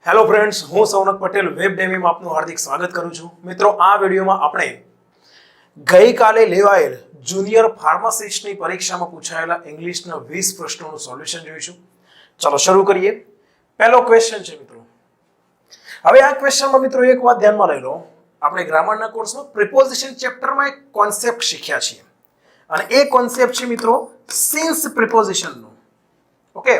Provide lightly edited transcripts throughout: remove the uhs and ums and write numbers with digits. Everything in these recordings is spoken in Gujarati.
હેલો ફ્રેન્ડ્સ, હું સૌનક પટેલ વેબ ડેમીમાં આપનું હાર્દિક સ્વાગત કરું છું. મિત્રો, આ વિડીયોમાં આપણે ગઈકાલે લેવાયેલ જુનિયર ફાર્માસિસ્ટની પરીક્ષામાં પૂછાયેલા ઇંગ્લિશના 20 પ્રશ્નોનું સોલ્યુશન જોઈશું. ચલો શરૂ કરીએ. પહેલો ક્વેશ્ચન છે મિત્રો. હવે આ ક્વેશ્ચનમાં મિત્રો એક વાત ધ્યાનમાં લઈ લો. આપણે ગ્રામરના કોર્સમાં પ્રિપોઝિશન ચેપ્ટરમાં એક કોન્સેપ્ટ શીખ્યા છીએ અને એ કોન્સેપ્ટ છે મિત્રો સિન્સ પ્રિપોઝિશનનો. ઓકે,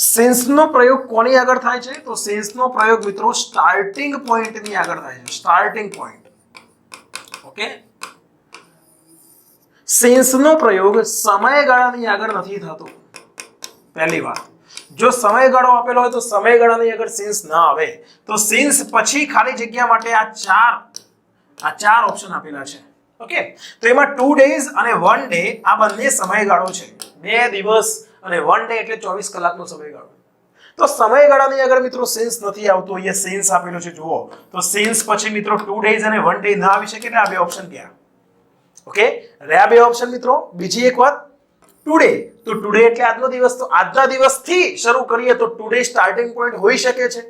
સિન્સ નો પ્રયોગ કોની આગળ થાય છે? તો સિન્સ નો પ્રયોગ મિત્રો સ્ટાર્ટિંગ પોઈન્ટ ની આગળ થાય છે. Starting point. ઓકે, સિન્સ નો પ્રયોગ સમયગાળાની આગળ નથી થતો. પહેલી વાત, જો સમયગાળો આપેલો હોય તો સમયગાળાની આગળ સિન્સ ના આવે. તો સિન્સ પછી ખાલી જગ્યા માટે આ ચાર ઓપ્શન આપેલા છે. ઓકે, તો એમાં 2 days અને 1 day આ બંને સમયગાળો છે. 2 દિવસ અને 1 day એટલે 24 કલાકનો સમયગાળો. તો સમયગાળાની આગળ મિત્રો સિન્સ નથી આવતો. અહીંયા સિન્સ આપેલો છે જુઓ. તો સિન્સ પછી મિત્રો 2 days અને 1 day ના આવી શકે એટલે આ બે ઓપ્શન ગયા. ઓકે, રહ્યા બે ઓપ્શન મિત્રો. બીજી એક વાત, ટુડે. તો ટુડે એટલે આજનો દિવસ. તો આજના દિવસથી શરૂ કરીએ તો ટુડે સ્ટાર્ટિંગ પોઈન્ટ હોઈ શકે છે.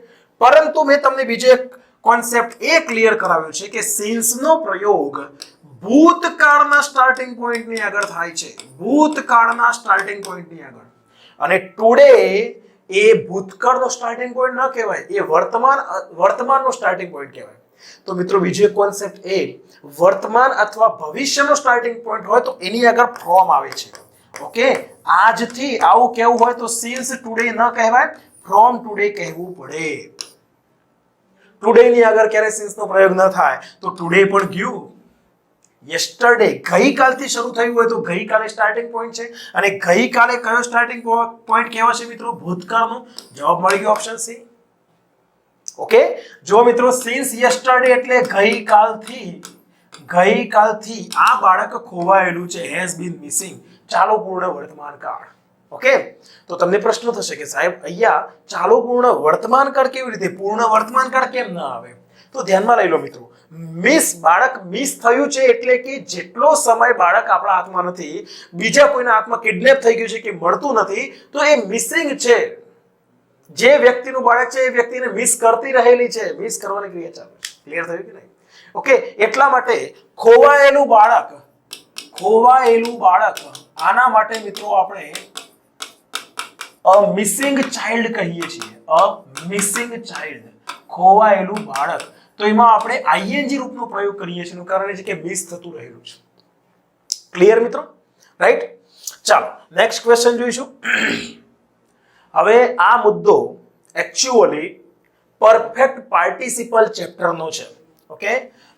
પરંતુ મેં તમને બીજો એક કોન્સેપ્ટ એ ક્લિયર કરાવ્યો છે કે સિન્સ નો પ્રયોગ ભૂતકાળના સ્ટાર્ટિંગ પોઈન્ટ ની આગળ થાય છે. ભૂતકાળના સ્ટાર્ટિંગ પોઈન્ટ ની આગળ. અને ટુડે એ ભૂતકાળનો સ્ટાર્ટિંગ પોઈન્ટ ન કહેવાય, એ વર્તમાનનો સ્ટાર્ટિંગ પોઈન્ટ કહેવાય. તો મિત્રો બીજો એક કોન્સેપ્ટ એ વર્તમાન અથવા ભવિષ્યનો સ્ટાર્ટિંગ પોઈન્ટ હોય તો એની આગળ ફ્રોમ આવે છે. ઓકે, આજથી આવું કહેવું હોય તો સિન્સ ટુડે ન કહેવાય, ફ્રોમ ટુડે કહેવું પડે. ટુડે ની આગળ ક્યારે સિન્સ નો પ્રયોગ ન થાય તો ટુડે પણ ગયું. યસ્ટરડે ગઈકાલથી શરૂ થયું હોય તો ગઈકાલે સ્ટાર્ટિંગ પોઈન્ટ છે. અને ગઈકાલે કયો સ્ટાર્ટિંગ પોઈન્ટ કહેવાશે મિત્રો? ભૂતકાળનો. જવાબ મળી ગયો ઓપ્શન સી. ઓકે, જો મિત્રો સિન્સ યસ્ટરડે એટલે ગઈકાલથી આ બાળક ખોવાયેલું છે, હેઝ બીન મિસિંગ. ચાલુ પૂર્ણ વર્તમાન કાળ. ઓકે, તો તમને પ્રશ્ન થશે કે સાહેબ અહીંયા ચાલુ પૂર્ણ વર્તમાન કાળ કેવી રીતે? પૂર્ણ વર્તમાન કાળ કેમ ના આવે? તો ધ્યાનમાં લઈ લો મિત્રો, બાળક મિસ થયું છે એટલે કે જેટલો સમય બાળક આપણા હાથમાં નથી, બીજા કોઈના હાથમાં કિડનેપ થઈ ગયું છે કે મળતું નથી, તો એ મિસિંગ છે. જે વ્યક્તિનું બાળક છે એ વ્યક્તિને મિસ કરતી રહેલી છે. મિસ કરવાની ક્રિયા ચાલે છે. ક્લિયર થયું કે નહીં? ઓકે, એટલા માટે ખોવાયેલું બાળક આના માટે મિત્રો આપણે અ મિસિંગ ચાઇલ્ડ કહીએ છીએ. અ મિસિંગ ચાઇલ્ડ, ખોવાયેલું બાળક. તો એમાં આપણે આઈએનજી રૂપનો પ્રયોગ કરીએ છીએ. કારણ એ છે કે મિસ થતું રહેલું છે. ક્લિયર મિત્રો? રાઈટ. ચાલો નેક્સ્ટ ક્વેશ્ચન જોઈશું. હવે આ મુદ્દો એકચ્યુઅલી પરફેક્ટ પાર્ટિસિપલ ચેપ્ટરનો છે. ઓકે,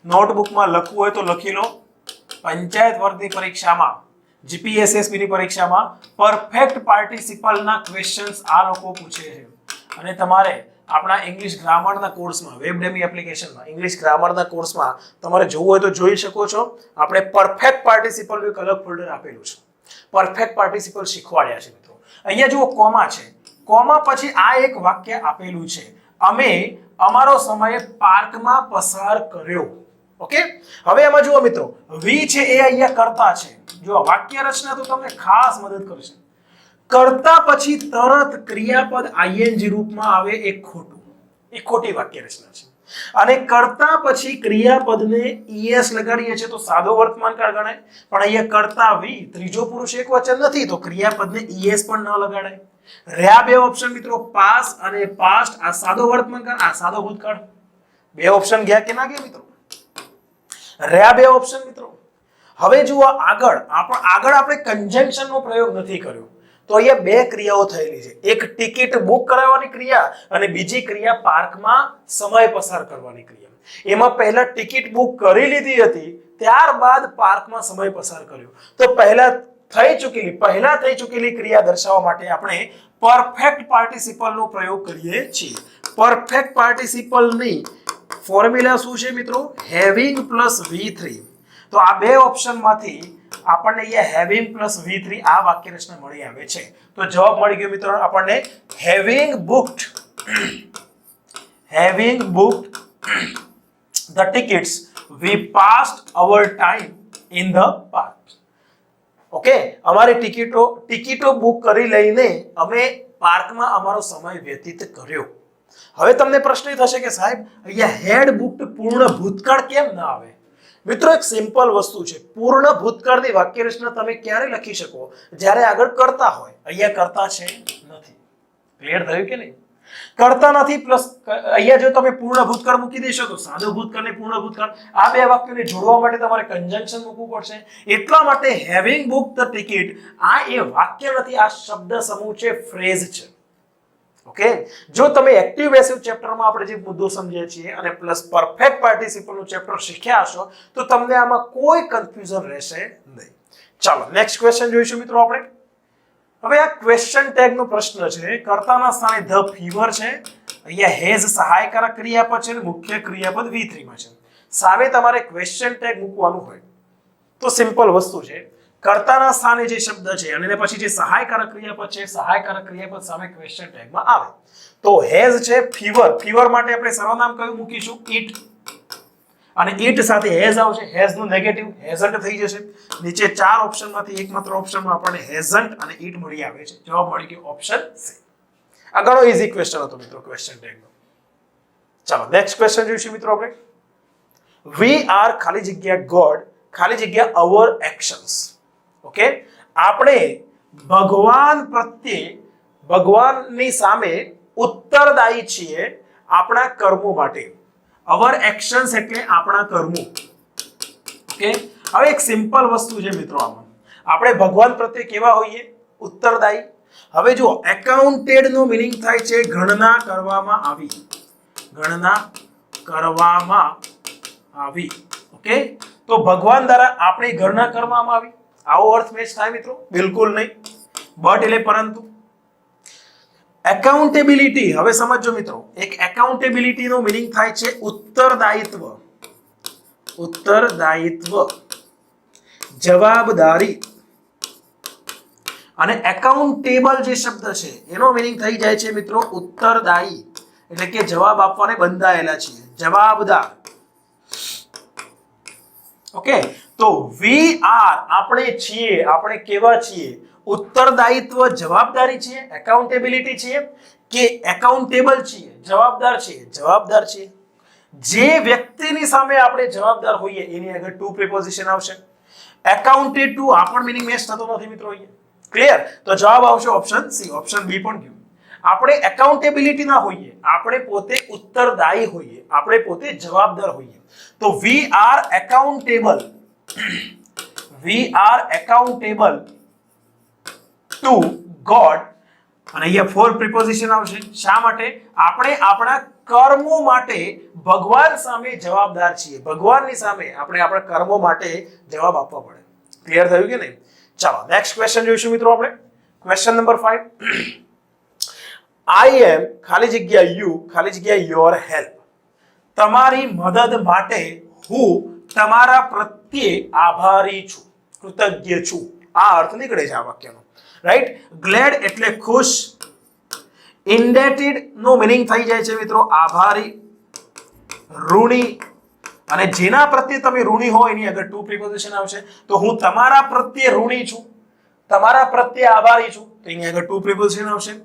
નોટબુકમાં લખવું હોય તો લખી લો. પંચાયત વર્ગની પરીક્ષામાં, જીપીએસએસબી ની પરીક્ષામાં પરફેક્ટ પાર્ટિસિપલના ક્વેશ્ચન્સ આ લોકો પૂછે છે. અને તમારે આપણા ઇંગ્લિશ ગ્રામરના કોર્સમાં, વેબ ડેમી એપ્લિકેશનમાં ઇંગ્લિશ ગ્રામરના કોર્સમાં તમારે જોવું હોય તો જોઈ શકો છો. આપણે પરફેક્ટ પાર્ટિસિપલનું એક અલગ ફોલ્ડર આપેલું છે. પરફેક્ટ પાર્ટિસિપલ શીખવાડ્યા છે મિત્રો. અહીંયા જુઓ કોમા છે. કોમા પછી આ એક વાક્ય આપેલું છે, અમે અમારો સમય પાર્કમાં પસાર કર્યો. ઓકે, હવે એમાં જુઓ મિત્રો, વી છે એ અહીંયા કર્તા છે. જો વાક્ય રચના તો તમને ખાસ મદદ કરશે. કર્તા પછી તરત ક્રિયાપદ આઈએનજી રૂપમાં આવે એ ખોટું. એ ખોટી વાક્ય રચના છે. અને કર્તા પછી ક્રિયાપદને ઈએસ લગાડીએ છીએ તો સાદો વર્તમાન કાળ ગણાય. પણ અહીંયા કર્તા વી ત્રીજો પુરુષ એકવચન નથી તો ક્રિયાપદને ઈએસ પણ ન લગાડાય. રહ્યા બે ઓપ્શન મિત્રો, પાસ અને પાસ્ટ. આ સાદો વર્તમાન કાળ, આ સાદો ભૂતકાળ. બે ઓપ્શન ગયા કે ના ગયા મિત્રો? રહ્યા બે ઓપ્શન મિત્રો. હવે જુઓ આગળ આપણે કન્જંક્શન નો પ્રયોગ નથી કર્યો. તો અહીંયા બે ક્રિયાઓ થયેલી છે. એક ટિકિટ બુક કરાવવાની ક્રિયા અને બીજી ક્રિયા પાર્કમાં સમય પસાર કરવાની ક્રિયા. એમાં પહેલા ટિકિટ બુક કરી લીધી હતી, ત્યારબાદ પાર્કમાં સમય પસાર કર્યો. તો પહેલા થઈ ચૂકેલી ક્રિયા દર્શાવવા માટે આપણે પરફેક્ટ પાર્ટિસિપલનો પ્રયોગ કરીએ છીએ. પરફેક્ટ પાર્ટિસિપલની ફોર્મ્યુલા શું છે મિત્રો? Having plus V3. તો આ બે ઓપ્શનમાંથી આપણને અહીંયા હેવિંગ પ્લસ V3 આ વાક્ય રચના મળી આવે છે. તો જવાબ મળી ગયો મિત્રો આપણને having booked the tickets we passed our time in the park. Okay, અમારી ટિકિટો બુક કરી લઈને અમે પાર્કમાં અમારો સમય વ્યતીત કર્યો. હવે તમને પ્રશ્ન એ થશે કે સાહેબ અહીંયા હેડ બુક્ડ પૂર્ણ ભૂતકાળ કેમ ના આવે? મિત્રો એક સિમ્પલ વસ્તુ છે, પૂર્ણ ભૂતકાળની વાક્ય રચના તમે ક્યારે લખી શકો? જ્યારે આગળ કરતા હોય. અહીંયા કરતા છે નથી. ક્લિયર થયું કે નહીં? કરતા નથી પ્લસ અહીંયા જો તમે પૂર્ણ ભૂતકાળ મૂકી દેશો તો સાદો ભૂતકાળ ને પૂર્ણ ભૂતકાળ, આ બે વાક્યોને જોડવા માટે તમારે કન્જંક્શન મૂકવું પડશે. એટલા માટે હેવિંગ બુક ધ ટિકિટ આ એ વાક્ય નથી, આ શબ્દ સમૂહ છે, ફ્રેઝ છે. ઓકે, જો તમે એક્ટિવ પેસિવ ચેપ્ટરમાં આપણે જે મુદ્દો સમજ્યા છીએ અને પ્લસ પરફેક્ટ પાર્ટિસિપલનું ચેપ્ટર શીખ્યા હશો તો તમને આમાં કોઈ કન્ફ્યુઝન રહેશે નહીં. ચાલો નેક્સ્ટ ક્વેશ્ચન જોઈશું મિત્રો આપણે. હવે આ ક્વેશ્ચન ટેગ નો પ્રશ્ન છે, કર્તાના સ્થાને ધ ફીવર છે, અહીંયા હેઝ સહાયકારક ક્રિયાપદ છે અને મુખ્ય ક્રિયાપદ V3 માં છે. સામે તમારે ક્વેશ્ચન ટેગ મૂકવાનું હોય તો સિમ્પલ વસ્તુ છે, કર્તાના સ્થાને જે શબ્દ છે અને પછી જે સહાયકારક ક્રિયાપદ છે, સહાયકારક ક્રિયાપદ સામે ક્વેશ્ચન ટેગમાં આવે. તો હેઝ છે ફીવર, ફીવર માટે આપણે સર્વનામ કયું મૂકીશું? ઈટ. અને ઈટ સાથે હેઝ આવશે, હેઝ નું નેગેટિવ હેઝન્ટ થઈ જશે. નીચે ચાર ઓપ્શનમાંથી એકમાત્ર ઓપ્શનમાં આપણને હેઝન્ટ અને ઈટ મળી આવે છે. જવાબ મળી ગયો ઓપ્શન સી. આ ઘણો ઈઝી ક્વેશ્ચન હતો મિત્રો ક્વેશ્ચન ટેગનો. ચાલો નેક્સ્ટ ક્વેશ્ચન જોઈશું મિત્રો આપણે. વી આર ખાલી જગ્યા ગોડ ખાલી જગ્યા અવર એક્શન્સ. ઓકે, આપણે ભગવાન પ્રત્યે ભગવાનની સામે ઉત્તરદાયી છીએ આપણા કર્મો માટે. અવર એક્શન્સ એટલે આપણા કર્મો. ઓકે, હવે એક સિમ્પલ વસ્તુ છે મિત્રો, આમાં આપણે ભગવાન પ્રત્યે કેવા હોઈએ? ઉત્તરદાયી. હવે જો એકાઉન્ટેડ નો મીનિંગ થાય છે ગણના કરવામાં આવી, ગણના કરવામાં આવી. ઓકે, તો ભગવાન દ્વારા આપણી ગણના કરવામાં આવી, આવો અર્થ મેચ થાય મિત્રો? બિલકુલ નહીં. બટ એટલે પરંતુ. એકાઉન્ટેબિલિટી, હવે સમજો મિત્રો, એક એકાઉન્ટેબિલિટી નો મીનિંગ થાય છે ઉત્તરદાયિત્વ, ઉત્તરદાયિત્વ, જવાબદારી. અને એકાઉન્ટેબલ જે શબ્દ છે એનો મીનિંગ થઈ જાય છે મિત્રો ઉત્તરદાયી, એટલે કે જવાબ આપવાને બંધાયેલા છીએ, જવાબદાર. ઓકે, તો વી આર આપણે છીએ, આપણે કેવા છીએ? ઉત્તરદાયિત્વ, જવાબદારી છીએ, એકાઉન્ટેબિલિટી છીએ કે એકાઉન્ટેબલ છીએ, જવાબદાર છીએ? જવાબદાર છીએ. જે વ્યક્તિની સામે આપણે જવાબદાર હોઈએ એની આગળ ટુ પ્રિપોઝિશન આવશે. એકાઉન્ટેડ ટુ આ પણ મીનિંગ મેચ થતો નથી મિત્રો અહીંયા. ક્લિયર? તો જવાબ આવશે ઓપ્શન સી. ઓપ્શન બી પણ ગયું. આપણે એકાઉન્ટેબિલિટી ના હોઈએ, આપણે પોતે ઉત્તરદાયી હોઈએ, આપણે પોતે જવાબદાર હોઈએ. તો we are accountable, we are accountable two God. અને અહીંયા ફોર પ્રિપોઝિશન આવશે. શા માટે? આપણે આપણા કર્મો માટે ભગવાન સામે જવાબદાર છીએ, ભગવાનની સામે આપણે આપણા કર્મો માટે જવાબ આપવા પડે. ક્લિયર થયું કે નહીં? ચાલો નેક્સ્ટ ક્વેશ્ચન જોઈશું મિત્રો આપણે. Question number 5. આઈ એમ ખાલી જગ્યા યુ ખાલી જગ્યા યોર હેલ્પ. તમારી મદદ માટે હું તમારા પ્રત્યે આભારી છું, કૃતજ્ઞ છું. આ અર્થ નીકળે છે આ વાક્યનો. રાઈટ? ગ્લેડ એટલે ખુશ. ઇન્ડેટેડ નો મીનિંગ થઈ જાય છે મિત્રો આભારી, ઋણી. અને જેના પ્રત્યે તમે ઋણી હો એની આગળ ટુ પ્રિપોઝિશન આવશે. તો હું તમારા પ્રત્યે ઋણી છું, તમારા પ્રત્યે આભારી છું, તો એની આગળ ટુ પ્રિપોઝિશન આવશે.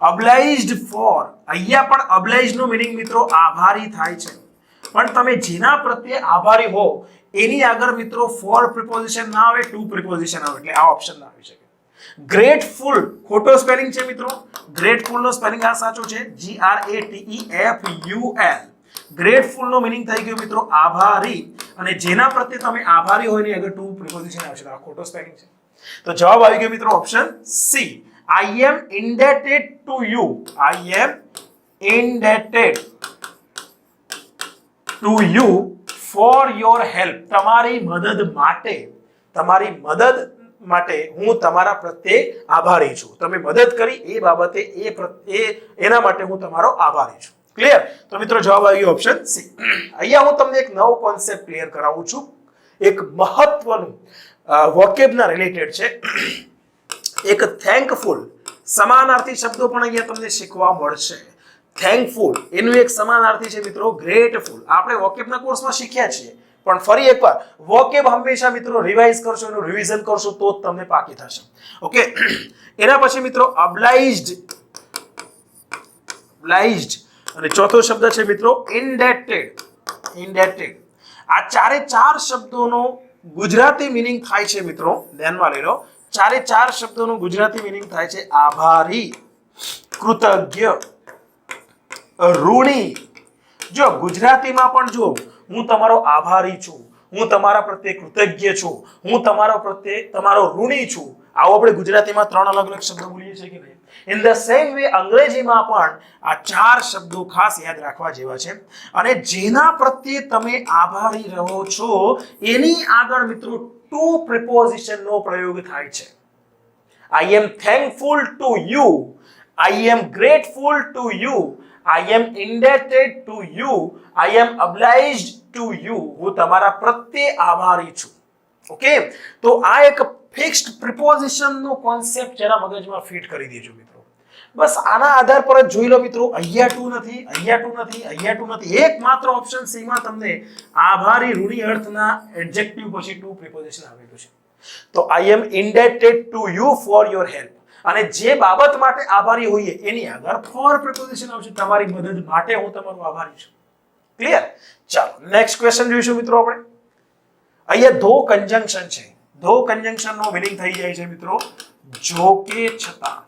obliged for, અહીંયા પણ obliged નો મીનિંગ મિત્રો આભારી થાય છે, પણ તમે જેના પ્રત્યે આભારી હો એની આગળ મિત્રો for પ્રિપોઝિશન ના આવે, ટુ પ્રિપોઝિશન આવે, એટલે આ ઓપ્શન ના આવી શકે. ગ્રેટફુલ ખોટો સ્પેલિંગ છે મિત્રો. ગ્રેટફુલ નો સ્પેલિંગ આ સાચો છે, GRATEFUL. ગ્રેટફુલ નો મીનિંગ થઈ ગયો મિત્રો આભારી, અને જેના પ્રત્યે તમે આભારી હોય એની આગળ ટુ પ્રિપોઝિશન આવશે. આ ખોટો સ્પેલિંગ છે. તો જવાબ આવી ગયો મિત્રો option C. I am indebted to you. I am indebted to you for your help. તમારી મદદ માટે, તમારી મદદ માટે હું તમારા પ્રત્યે આભારી છું. તમે મદદ કરી એ બાબતે એના માટે હું તમારો આભારી છું. ક્લિયર? તો મિત્રો જવાબ આવી ગયો ઓપ્શન સી. અહીંયા હું તમને એક નવો કોન્સેપ્ટ ક્લિયર કરાવું છું. એક મહત્વનું વોકેબના રિલેટેડ છે. એક થેન્કફુલ સમાનાર્થી શબ્દો પણ અહીંયા તમને શીખવા મળશે. થેન્કફુલ એનું એક સમાનાર્થી છે મિત્રો ગ્રેટફુલ. આપણે વોકેબના કોર્સમાં શીખ્યા છીએ, પણ ફરી એકવાર વોકેબ હંમેશા મિત્રો રિવાઇઝ કરશો, એનું રિવિઝન કરશો તો જ તમને પાકી થશે. ઓકે, એના પછી મિત્રો obliged. અને ચોથો શબ્દ છે મિત્રો ઇન્ડેટેડ. ઇન્ડેટેડ. આ ચારે ચાર શબ્દોનો ગુજરાતી મીનિંગ થાય છે મિત્રો, ધ્યાનમાં લઈ લો. ચારે ચાર શબ્દોનું ગુજરાતી મીનિંગ થાય છે આભારી, કૃતજ્ઞ, ઋણી. જો ગુજરાતીમાં પણ જો હું તમારો આભારી છું, હું તમારા પ્રત્યે કૃતજ્ઞ છું, હું તમારા પ્રત્યે તમારો ઋણી છું, આવો આપણે ગુજરાતીમાં ત્રણ અલગ અલગ શબ્દો બોલીએ છીએ કે નહીં? ઇન ધ સેમ વે અંગ્રેજીમાં પણ આ ચાર શબ્દો ખાસ યાદ રાખવા જેવા છે. અને જેના પ્રત્યે તમે આભારી રહો છો એની આગળ મિત્રો ટુ પ્રિપોઝિશન નો પ્રયોગ થાય છે. I am thankful to you, I am grateful to you, I am indebted to you, I am obliged to you. હું તમારા પ્રત્યે આભારી છું. ઓકે, તો આ એક ફિક્સ્ડ પ્રિપોઝિશન નો કોન્સેપ્ટ જરા મગજમાં ફિટ કરી દેજો મિત્રો. બસ આના આધાર પર જ જોઈ લો મિત્રો. અહીંયા ટુ નથી, અહીંયા ટુ નથી, અહીંયા ટુ નથી. એકમાત્ર ઓપ્શન સી માં તમને આભારી ઋણી અર્થના એડજેક્ટિવ પછી ટુ પ્રિપોઝિશન આવેલું છે. તો I am indebted to you for your help. અને જે બાબત માટે આભારી હોઈએ એની આગળ ફોર પ્રિપોઝિશન આવશે. તમારી મદદ માટે હું તમારો આભારી છું. ક્લિયર? ચાલો નેક્સ્ટ ક્વેશ્ચન જોઈશું મિત્રો આપણે. અહીંયા ધો કંજંક્શન છે. ધો કંજંક્શન નો મીનિંગ થઈ જાય છે મિત્રો જો કે છતાં.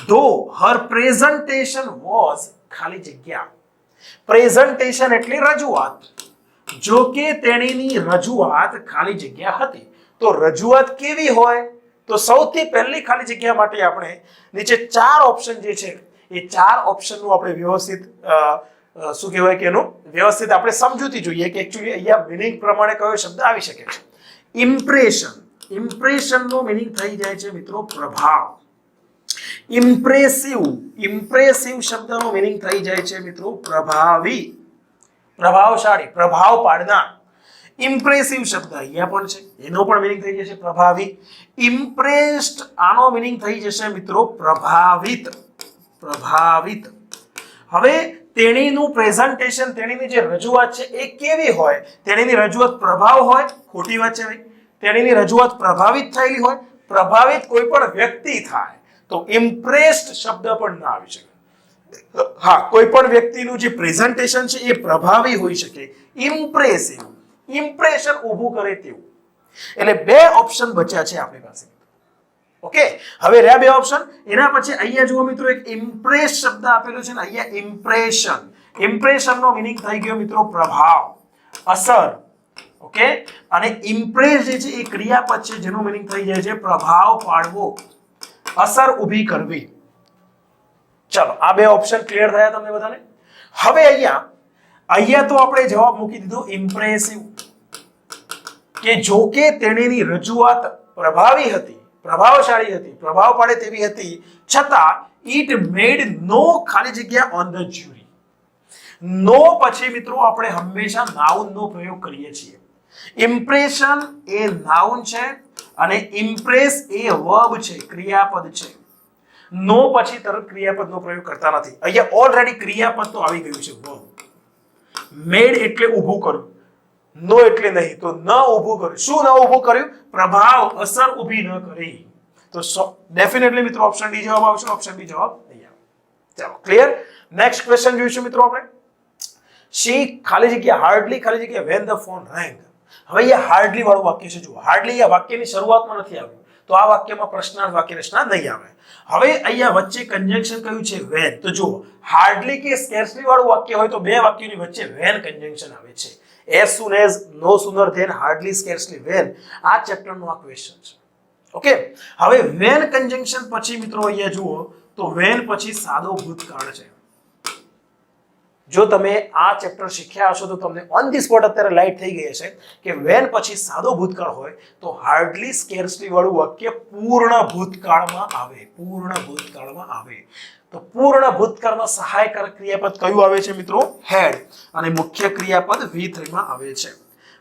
ધો her presentation was ખાલી જગ્યા. પ્રેઝન્ટેશન એટલે રજૂઆત. જો કે તેણીની રજૂઆત ખાલી જગ્યા હતી. તો રજૂઆત કેવી હોય? તો સૌથી પહેલી ખાલી જગ્યા માટે આપણે નીચે ચાર ઓપ્શન જે છે એ ચાર ઓપ્શનનું આપણે વ્યવસ્થિત શું કહેવાય કે એનું વ્યવસ્થિત આપણે સમજૂતી જોઈએ કે એકચ્યુઅલી અહીંયા મીનિંગ પ્રમાણે કયો શબ્દ આવી શકે છે. ઇમ્પ્રેશન. ઇમ્પ્રેશનનો મીનિંગ થઈ જાય છે મિત્રો પ્રભાવ. ઇમ્પ્રેસિવ. ઇમ્પ્રેસિવ શબ્દનો મીનિંગ થઈ જાય છે મિત્રો પ્રભાવી, પ્રભાવશાળી, પ્રભાવ પાડનાર. ઇમ્પ્રેસિવ શબ્દ અહીંયા પણ છે, એનો પણ મીનિંગ થઈ જશે પ્રભાવી. ઇમ્પ્રેસ્ડ, આનો મીનિંગ થઈ જશે મિત્રો પ્રભાવિત, પ્રભાવિત. હવે તેણીનું પ્રેઝન્ટેશન, તેણીની જે રજૂઆત છે એ કેવી હોય? તેણીની રજૂઆત પ્રભાવ હોય. ખોટી વાત છે ભાઈ. તેણીની રજૂઆત પ્રભાવિત થયેલી હોય. પ્રભાવિત કોઈ પણ વ્યક્તિ થાય તો ઇમ્પ્રેસ્ડ શબ્દ પણ ના આવી શકે. હા, કોઈ પણ વ્યક્તિનું જે પ્રેઝન્ટેશન છે એ પ્રભાવી હોઈ શકે. ઇમ્પ્રેસિવ, ઇમ્પ્રેશન ઊભું કરે તેવું. એટલે બે ઓપ્શન બચ્યા છે આપણી પાસે. ઓકે, હવે રહ્યા બે ઓપ્શન. એના પછી અહીંયા જુઓ મિત્રો એક ઇમ્પ્રેસ શબ્દ આપેલો છે ને, અહીંયા ઇમ્પ્રેશન. ઇમ્પ્રેશન નો મીનિંગ થઈ ગયો મિત્રો પ્રભાવ, અસર. ઓકે, અને ઇમ્પ્રેસ જે છે એ ક્રિયાપદ છે જેનો મીનિંગ થઈ જાય છે પ્રભાવ પાડવો, અસર ઊભી કરવી. ચાલો આ બે ઓપ્શન ક્લિયર થયા તમને બધાને? હવે અહીંયા તો આપણે જવાબ મૂકી દીધો ઇમ્પ્રેસિવ, કે જો કે તેણીની રજૂઆત પ્રભાવી હતી, પ્રભાવશાળી હતી, પ્રભાવ પાડે તેવી હતી, છતાં ઇટ મેડ નો ખાલી જગ્યા ઓન ધ જ્યુરી. નો પછી મિત્રો આપણે હંમેશા નાઉન નો પ્રયોગ કરીએ છીએ. ઇમ્પ્રેશન એ નાઉન છે અને ઇમ્પ્રેસ એ વર્બ છે, ક્રિયાપદ છે. નો પછી તરત ક્રિયાપદનો પ્રયોગ કરતા નથી. અહીંયા ઓલરેડી ક્રિયાપદ તો આવી ગયું છે વર્બ. મેડ એટલે ઊભું કર્યું, નો એટલે નહીં. તો ન ઊભું કર્યું. શું ન ઊભું કર્યું? પ્રભાવ, અસર ઊભી ન કરી. તો ડેફિનેટલી મિત્રો ઓપ્શન ડી જવાબ આવશે, ઓપ્શન બી જવાબ નહીં આવે. ચાલો ક્લિયર. નેક્સ્ટ ક્વેશ્ચન જોઈશું મિત્રો આપણે. શી ખાલી જગ્યા હાર્ડલી ખાલી જગ્યા વેન ધ ફોન રેંગ. હવે અહીંયા હાર્ડલી વાળું વાક્ય છે. જુઓ, હાર્ડલી આ વાક્યની શરૂઆતમાં નથી આવ્યું તો આ વાક્યમાં પ્રશ્નાર્થ વાક્ય રચના નહીં આવે. હવે અહીંયા વચ્ચે કન્જંક્શન કયું છે? વેન. તો જુઓ, હાર્ડલી કે સ્કેર્સલી વાળું વાક્ય હોય તો બે વાક્યોની વચ્ચે વેન કન્જંક્શન આવે છે. as soon as, no sooner than, hardly, scarcely, when. આ ચેપ્ટરનો આ ક્વેશ્ચન છે. ઓકે, હવે વેન કન્જંક્શન પછી મિત્રો અહીંયા જુઓ તો વેન પછી સાદો ભૂતકાળ છે. જો તમે આ ચેપ્ટર શીખ્યા હશો તો તમને ઓન ધી સ્પોટ અત્યારે લાઈટ થઈ ગઈ હશે કે વેન પછી સાદો ભૂતકાળ હોય તો હાર્ડલી સ્કેર્સલી વાળું વાક્ય પૂર્ણ ભૂતકાળમાં આવે, પૂર્ણ ભૂતકાળમાં આવે. તો પૂર્ણ ભૂતકાળમાં સહાયકારક ક્રિયાપદ કયું આવે છે મિત્રો? હેડ. અને મુખ્ય ક્રિયાપદ V3 માં આવે છે.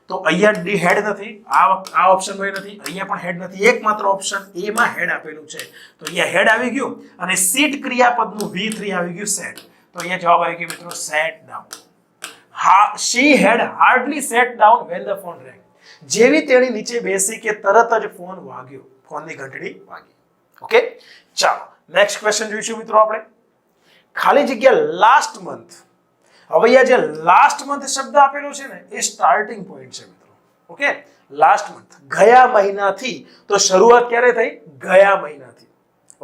તો અહીંયા ડી હેડ નથી, આ ઓપ્શન માં નથી, અહીંયા પણ હેડ નથી. એકમાત્ર ઓપ્શન એ માં હેડ આપેલું છે. તો અહીંયા હેડ આવી ગયું અને સીટ ક્રિયાપદનું V3 આવી ગયું સેટ. તો અહીંયા જવાબ આવી ગયો મિત્રો set down. she had hardly sat down when the phone rang. જેવી તેણી નીચે બેસી કે તરત જ ફોન વાગ્યો, ફોનની ઘંટડી વાગી. ઓકે, ચાલો નેક્સ્ટ ક્વેશ્ચન જોઈશું મિત્રો આપણે. ખાલી જગ્યા લાસ્ટ મંથ. હવે અહીંયા જે લાસ્ટ મંથ શબ્દ આપેલો છે ને એ સ્ટાર્ટિંગ પોઈન્ટ છે મિત્રો. ઓકે, લાસ્ટ મંથ ગયા મહિનાથી. તો શરૂઆત ક્યારે થઈ? ગયા મહિનાથી.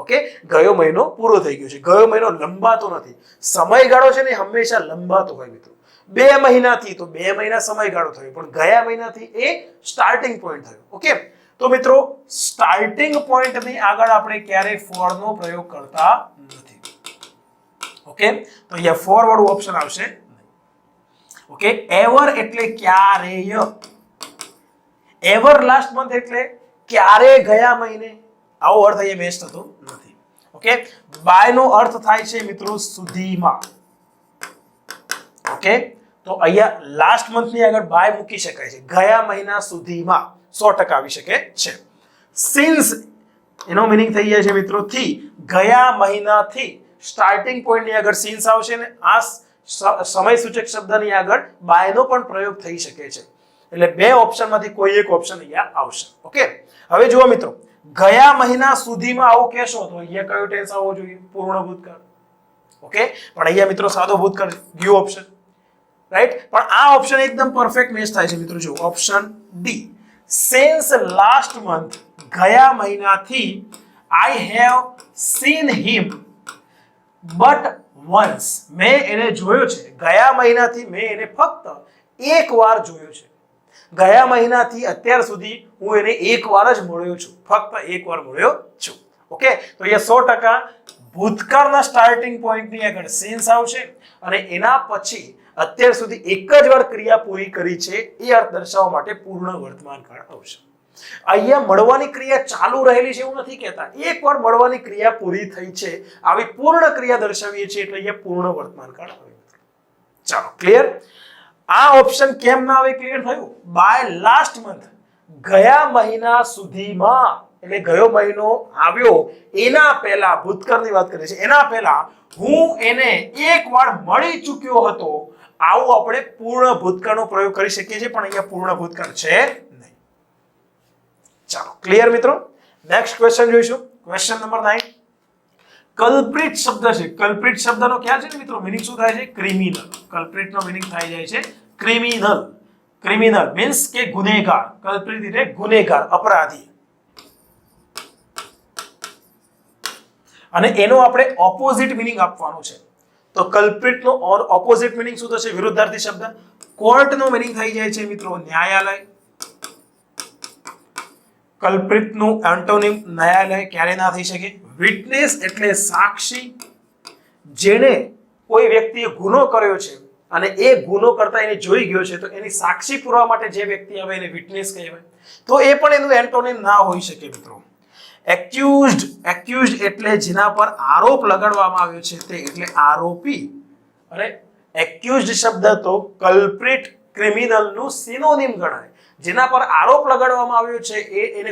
ઓકે, ગયો મહિનો પૂરો થઈ ગયો છે. ગયો મહિનો લંબાતો નથી. સમયગાળો છે ને હંમેશા લંબાતો હોય મિત્રો. 2 મહિનાથી તો 2 મહિના સમયગાળો થયો, પણ ગયા મહિનાથી એ સ્ટાર્ટિંગ પોઈન્ટ થયો. ઓકે, તો મિત્રો સ્ટાર્ટિંગ પોઈન્ટ ની આગળ આપણે ક્યારેય ફોર નો પ્રયોગ કરતા નથી. ઓકે, તો અહીંયા ફોર વાળું ઓપ્શન આવશે. ઓકે, એવર એટલે ક્યારેય. એવર લાસ્ટ મંથ એટલે ક્યારે ગયા મહિને. આવો અર્થ અહીંયા મેચ થતો નથી. ઓકે, બાય નો અર્થ થાય છે મિત્રો સુધીમાં. ઓકે, તો અહીંયા લાસ્ટ મંથ ની આગળ બાય મૂકી શકાય છે. ગયા મહિના સુધીમાં 100% આવી શકે છે. સિન્સ એનો મીનિંગ થઈ જાય છે મિત્રો થી. ગયા મહિનાથી સ્ટાર્ટિંગ પોઈન્ટ ની આગળ સિન્સ આવશે ને આ સમય સૂચક શબ્દની આગળ બાય નો પણ પ્રયોગ થઈ શકે છે. એટલે બે ઓપ્શન માંથી કોઈ એક ઓપ્શન અહીંયા આવશે. ઓકે, હવે જુઓ મિત્રો, ગયા મહિના સુધીમાં આવું કહેશો તો અહીંયા કયો ટેન્સ આવવો જોઈએ? પૂર્ણ ભૂતકાળ. ઓકે, પણ અહીંયા મિત્રો સાદો ભૂતકાળ ગયો ઓપ્શન. રાઈટ, પણ આ ઓપ્શન એકદમ પરફેક્ટ મેચ થાય છે મિત્રો. જો option D, since last month, ગયા મહિનાથી I have seen him but once. મેં એને જોયો છે. ગયા મહિનાથી મેં એને ફક્ત એક વાર જોયો છે. ગયા મહિનાથી અત્યાર સુધી હું એને એક વાર જ મળ્યો છું. ફક્ત એક વાર મળ્યો છું. ઓકે, તો અહીંયા 100% ભૂતકાળના સ્ટાર્ટિંગ પોઈન્ટની આગળ સિન્સ આવશે અને એના પછી અત્યાર સુધી એક જ વાર ક્રિયા પૂરી કરી છે એ અર્થ દર્શાવવા માટે પૂર્ણ વર્તમાન કાળ આવશે. અહીંયા મળવાની ક્રિયા ચાલુ રહેલી છે એવું નથી કહેતા. એકવાર મળવાની ક્રિયા પૂરી થઈ છે આવી પૂર્ણ ક્રિયા દર્શાવીએ છીએ એટલે અહીંયા પૂર્ણ વર્તમાન કાળ આવે. ચાલો, ક્લિયર? આ ઓપ્શન કેમ ના આવે? ક્લિયર થયું? બાય લાસ્ટ મંથ, ગયા મહિના સુધીમાં એટલે ગયો મહિનો આવ્યો એના પહેલા, ભૂતકાળની વાત કરીએ છીએ, એના પહેલા હું એને એકવાર મળી ચૂક્યો હતો. આવું આપણે પૂર્ણ ભૂતકાળનો પ્રયોગ કરી શકીએ છીએ, પણ અહીંયા પૂર્ણ ભૂતકાળ છે નહીં. ચાલો, ક્લિયર મિત્રો? નેક્સ્ટ ક્વેશ્ચન જોઈશું. Question number 9. કલ્પ્રિટ શબ્દ છે. કલ્પ્રિટ શબ્દનો ખ્યાલ છે ને મિત્રો? મીનિંગ શું થાય છે? ક્રિમિનલ. કલ્પ્રિટ નો મીનિંગ થઈ જાય છે ક્રિમિનલ. ક્રિમિનલ મીન્સ કે ગુનેગાર. કલ્પ્રિટ એટલે ગુનેગાર, અપરાધી. અને એનો આપણે ઓપોઝિટ મીનિંગ આપવાનો છે. તો કલ્પ્રિટ નો ઓપોઝિટ મીનિંગ શું થશે? વિરુદ્ધાર્થી શબ્દ. કોર્ટ નો મીનિંગ થઈ જાય છે મિત્રો ન્યાયાલય. કલ્પ્રિટ નું એન્ટોનિમ ન્યાયાલય ક્યારે ના થઈ શકે? વિટનેસ એટલે સાક્ષી. જેણે કોઈ વ્યક્તિએ ગુનો કર્યો છે અને એ ગુનો કરતા એને જોઈ ગયો છે તો એની સાક્ષી પુરવા માટે જે વ્યક્તિ આવે એને વિટનેસ કહેવાય. તો એ પણ એનું એન્ટોનિમ ના હોઈ શકે મિત્રો. એક્યુઝડ એટલે જેના પર આરોપ લગાડવામાં આવ્યો છે તે એટલે આરોપી. અને એક્યુઝડ શબ્દ તો કલ્પ્રિટ, ક્રિમિનલ નું સિનોનિમ ગણાય. જેના પર આરોપ લગાડવામાં આવ્યો છે એને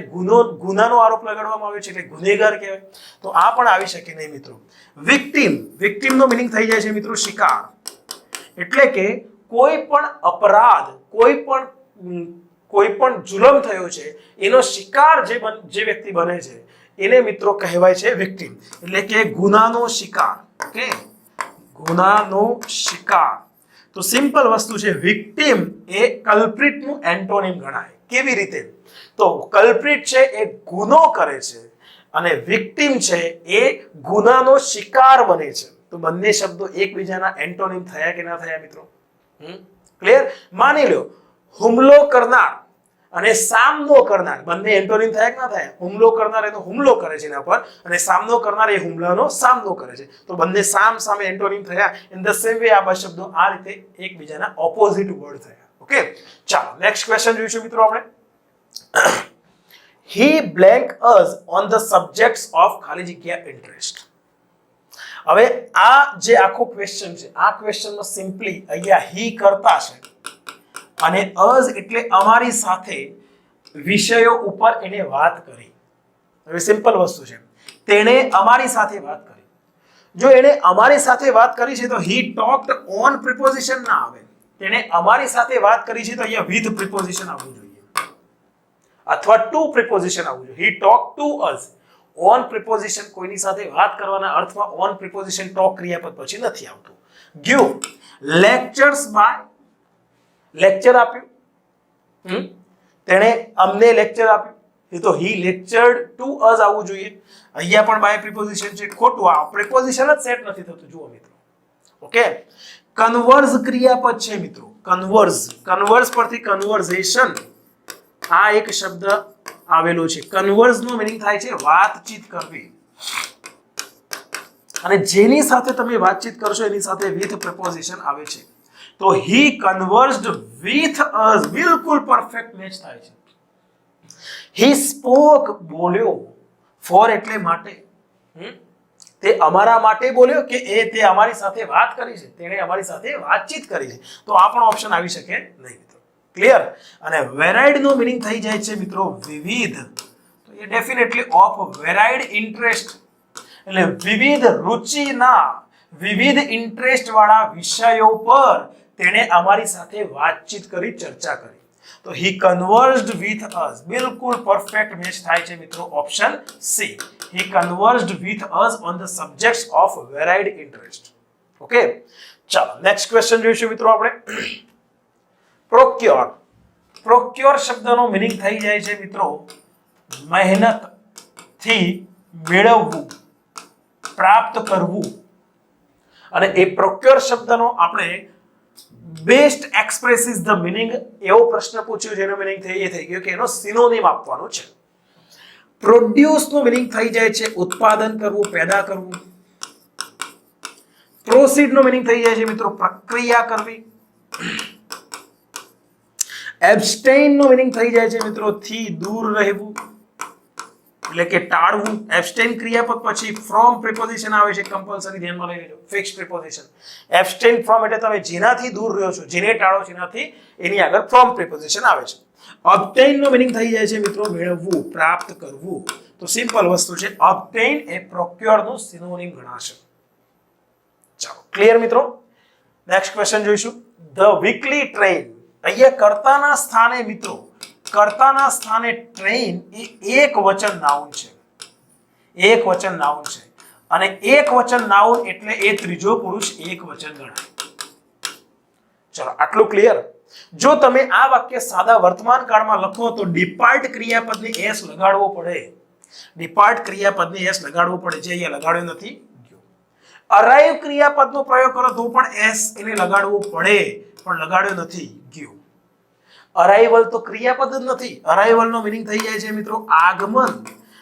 ગુનાનો આરોપ લગાડવામાં આવ્યો છે એટલે ગુનેગાર કહેવાય. તો આ પણ આવી શકે નહીં મિત્રો. વિક્ટિમ નો મીનિંગ થઈ જાય છે મિત્રો શિકાર. એટલે કે કોઈ પણ અપરાધ, કોઈ પણ જુલમ થયો છે એનો શિકાર જે વ્યક્તિ બને છે એને મિત્રો કહેવાય છે વિક્ટિમ. એટલે કે ગુનાનો શિકાર. ઓકે, ગુનાનો શિકાર. તો સિમ્પલ વસ્તુ છે, વિક્ટિમ એ કલ્પ્રિટ નું એન્ટોનિમ ગણાય. કેવી રીતે? તો કલ્પ્રિટ છે એ ગુનો કરે છે અને વિક્ટિમ છે એ ગુનાનો શિકાર બને છે. તો બંને શબ્દો એકબીજાના એન્ટોનિમ થયા કે ના થયા મિત્રો? ક્લિયર? માની લો હુમલો કરનાર અને સામનો કરનાર બંને એન્ટોનિમ થયા કે ના થયા? હુમલો કરનાર એનો હુમલો કરે છે એના પર અને સામનો કરનાર એ હુમલાનો સામનો કરે છે. તો બંને સામે એન્ટોનિમ થયા. ઇન ધ સેમ વે આ બે શબ્દો આ રીતે એકબીજાના ઓપોઝિટ વર્ડ થયા. ઓકે, ચાલો નેક્સ્ટ ક્વેશ્ચન જોઈશું મિત્રો આપણે. he blank us on the subjects of ખાલી જગ્યા interest. હવે આ જે આખો ક્વેશ્ચન છે આ ક્વેશ્ચનમાં સિમ્પલી અહીંયા he કરતા છે અને us એટલે અમારી સાથે વિષયો ઉપર એને વાત કરી. હવે સિમ્પલ વસ્તુ છે, તેણે અમારી સાથે વાત કરી. જો એને અમારી સાથે વાત કરી છે તો he talked on preposition ના આવે. તેણે અમારી સાથે વાત કરી છે તો અહીંયા with preposition આવવું જોઈએ અથવા to preposition આવવું જોઈએ. he talked to us on preposition કોઈની સાથે વાત કરવાના અર્થમાં ઓન પ્રિપોઝિશન ટોક ક્રિયાપદ પછી નથી આવતું. ગયું લેક્ચર્સ બાય, લેક્ચર આપ્યું, તેણે અમને લેક્ચર આપ્યું, એ તો હી લેક્ચર્ડ ટુ અસ આવવું જોઈએ. અહીંયા પણ બાય પ્રિપોઝિશન છે, ખોટું. આ પ્રિપોઝિશન જ સેટ નથી થતું. જુઓ મિત્રો, ઓકે. કન્વર્ઝ ક્રિયાપદ છે મિત્રો, કન્વર્ઝ પરથી કન્વર્ઝેશન આ એક શબ્દ આવેલો છે. કન્વર્ઝ નો મીનિંગ થાય છે વાતચીત કરવી, અને જેની સાથે તમે વાતચીત કરશો એની સાથે વિથ પ્રિપોઝિશન આવે છે. તો હી કન્વર્સ્ડ વિથ અસ, બિલકુલ પરફેક્ટ મેચ થાય છે. હી સ્પોક, બોલ્યો, ફોર એટલે માટે, તે અમારા માટે બોલ્યો કે તે અમારી સાથે વાત કરી છે, તેણે અમારી સાથે વાતચીત કરી છે. તો આ પણ ઓપ્શન આવી શકે નહીં મિત્રો. ક્લિયર? અને વેરાઇડ નો મીનિંગ થઈ જાય છે મિત્રો વિવિધ. તો એ ડેફિનેટલી ઓફ વેરાઇડ ઇન્ટરેસ્ટ, એટલે વિવિધ રુચિના, વિવિધ ઇન્ટરેસ્ટ વાળા વિષયો પર તેણે અમારી સાથે વાતચીત કરી, ચર્ચા કરી. તો હી કન્વર્સ્ડ વિથ અસ, બિલકુલ પરફેક્ટ મેચ થાય છે મિત્રો. Option C, he conversed with us on the subjects of varied interest. Okay, ચાલો નેક્સ્ટ ક્વેશ્ચન જોઈશું મિત્રો આપણે. પ્રોક્યોર, પ્રોક્યોર શબ્દનો મીનિંગ થઈ જાય છે મિત્રો મહેનત થી મેળવવું, પ્રાપ્ત કરવું. અને એ પ્રોક્યોર શબ્દનો આપણે બેસ્ટ એક્સપ્રેસિસ ધ મીનિંગ એવો પ્રશ્ન પૂછ્યો જેનો મીનિંગ થઈ ગયો કે એનો સિનોનિમ આપવાનો છે. પ્રોડ્યુસ નો મીનિંગ થઈ જાય છે ઉત્પાદન કરવું, પેદા કરવું. પ્રોસીડ નો મીનિંગ થઈ જાય છે મિત્રો પ્રક્રિયા કરવી. એબ્સ્ટેઇન નો મીનિંગ થઈ જાય છે મિત્રો થી દૂર રહેવું, એટલે કે ટાળવું. એબ્સ્ટેઇન ક્રિયાપદ પછી ફ્રોમ પ્રિપોઝિશન આવે છે, કમ્પલસરી ધ્યાનમાં લઈ લેજો. Fix preposition. એબ્સ્ટેઇન ફ્રોમ એટલે તમે જેનાથી દૂર રહ્યો છો, જેને ટાળો છો એનાથી, એની આગળ ફ્રોમ પ્રિપોઝિશન આવે છે. ઓબ્ટેઇન નો મીનિંગ થઈ જાય છે મિત્રો મેળવવું, પ્રાપ્ત કરવું. તો સિમ્પલ વસ્તુ છે, ઓબ્ટેઇન એ પ્રોક્યોર નું સિનોનિમ ગણાશે. ચાલો ક્લિયર મિત્રો. નેક્સ્ટ ક્વેશ્ચન જોઈશું. ધ વીકલી ટ્રેન, અહીંયા કર્તાના સ્થાને મિત્રો, કર્તાના સ્થાને ટ્રેન એ એક વચન નાઉન છે, એક વચન નાઉન છે. અને એક વચન નાઉન એટલે એ ત્રીજો પુરુષ એક વચન ગણાય. ચલો આટલું ક્લિયર. જો તમે આ વાક્ય સાદા વર્તમાન કાળમાં લખો તો ડિપાર્ટ ક્રિયાપદને એસ લગાડવો પડે, ડિપાર્ટ ક્રિયાપદને એસ લગાડવો પડે, જે અહીંયા લગાડ્યો નથી. અરાઇવ ક્રિયાપદનો પ્રયોગ કરો તો પણ એસ એને લગાડવો પડે, પણ લગાડ્યો નથી. ગયો. અરાઇવલ તો ક્રિયાપદ જ નથી. અરાઇવલ નો મીનિંગ થઈ જાય છે મિત્રો આગમન,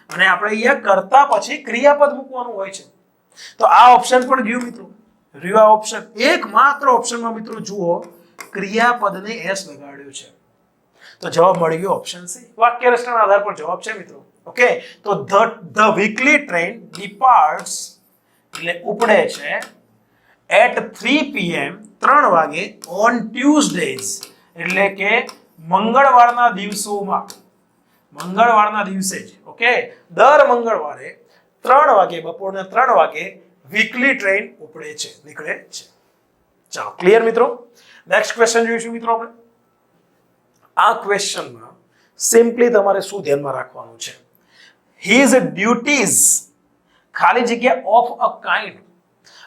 અને આપણે અહીંયા કરતા પછી ક્રિયાપદ મૂકવાનું હોય છે. તો આ ઓપ્શન પણ ગયું મિત્રો, રહ્યું આ ઓપ્શન. એકમાત્ર ઓપ્શનમાં મિત્રો જુઓ ક્રિયાપદને એસ લગાડ્યું છે, તો જવાબ મળી ગયો ઓપ્શન સી. વાક્ય રચનાના આધાર પર જવાબ છે મિત્રો. ઓકે, તો ધ વીકલી ટ્રેન ડિપાર્ટ્સ એટલે ઉપડે છે એટ 3 PM 3 વાગે ઓન ટ્યુઝડેઝ, એટલે કે મંગળવારના દિવસોમાં, મંગળવારના દિવસે જ. ઓકે, દર મંગળવારે 3 વાગે, બપોરના 3 વાગે વીકલી ટ્રેન ઉપડે છે, નીકળે છે. ચાલો ક્લિયર મિત્રો. નેક્સ્ટ ક્વેશ્ચન જોઈશું મિત્રો આપણે. આ ક્વેશ્ચનમાં સિમ્પલી તમારે શું ધ્યાનમાં રાખવાનું છે, હિઝ ડ્યુટીઝ ખાલી જગ્યા ઓફ અ કાઇન્ડ.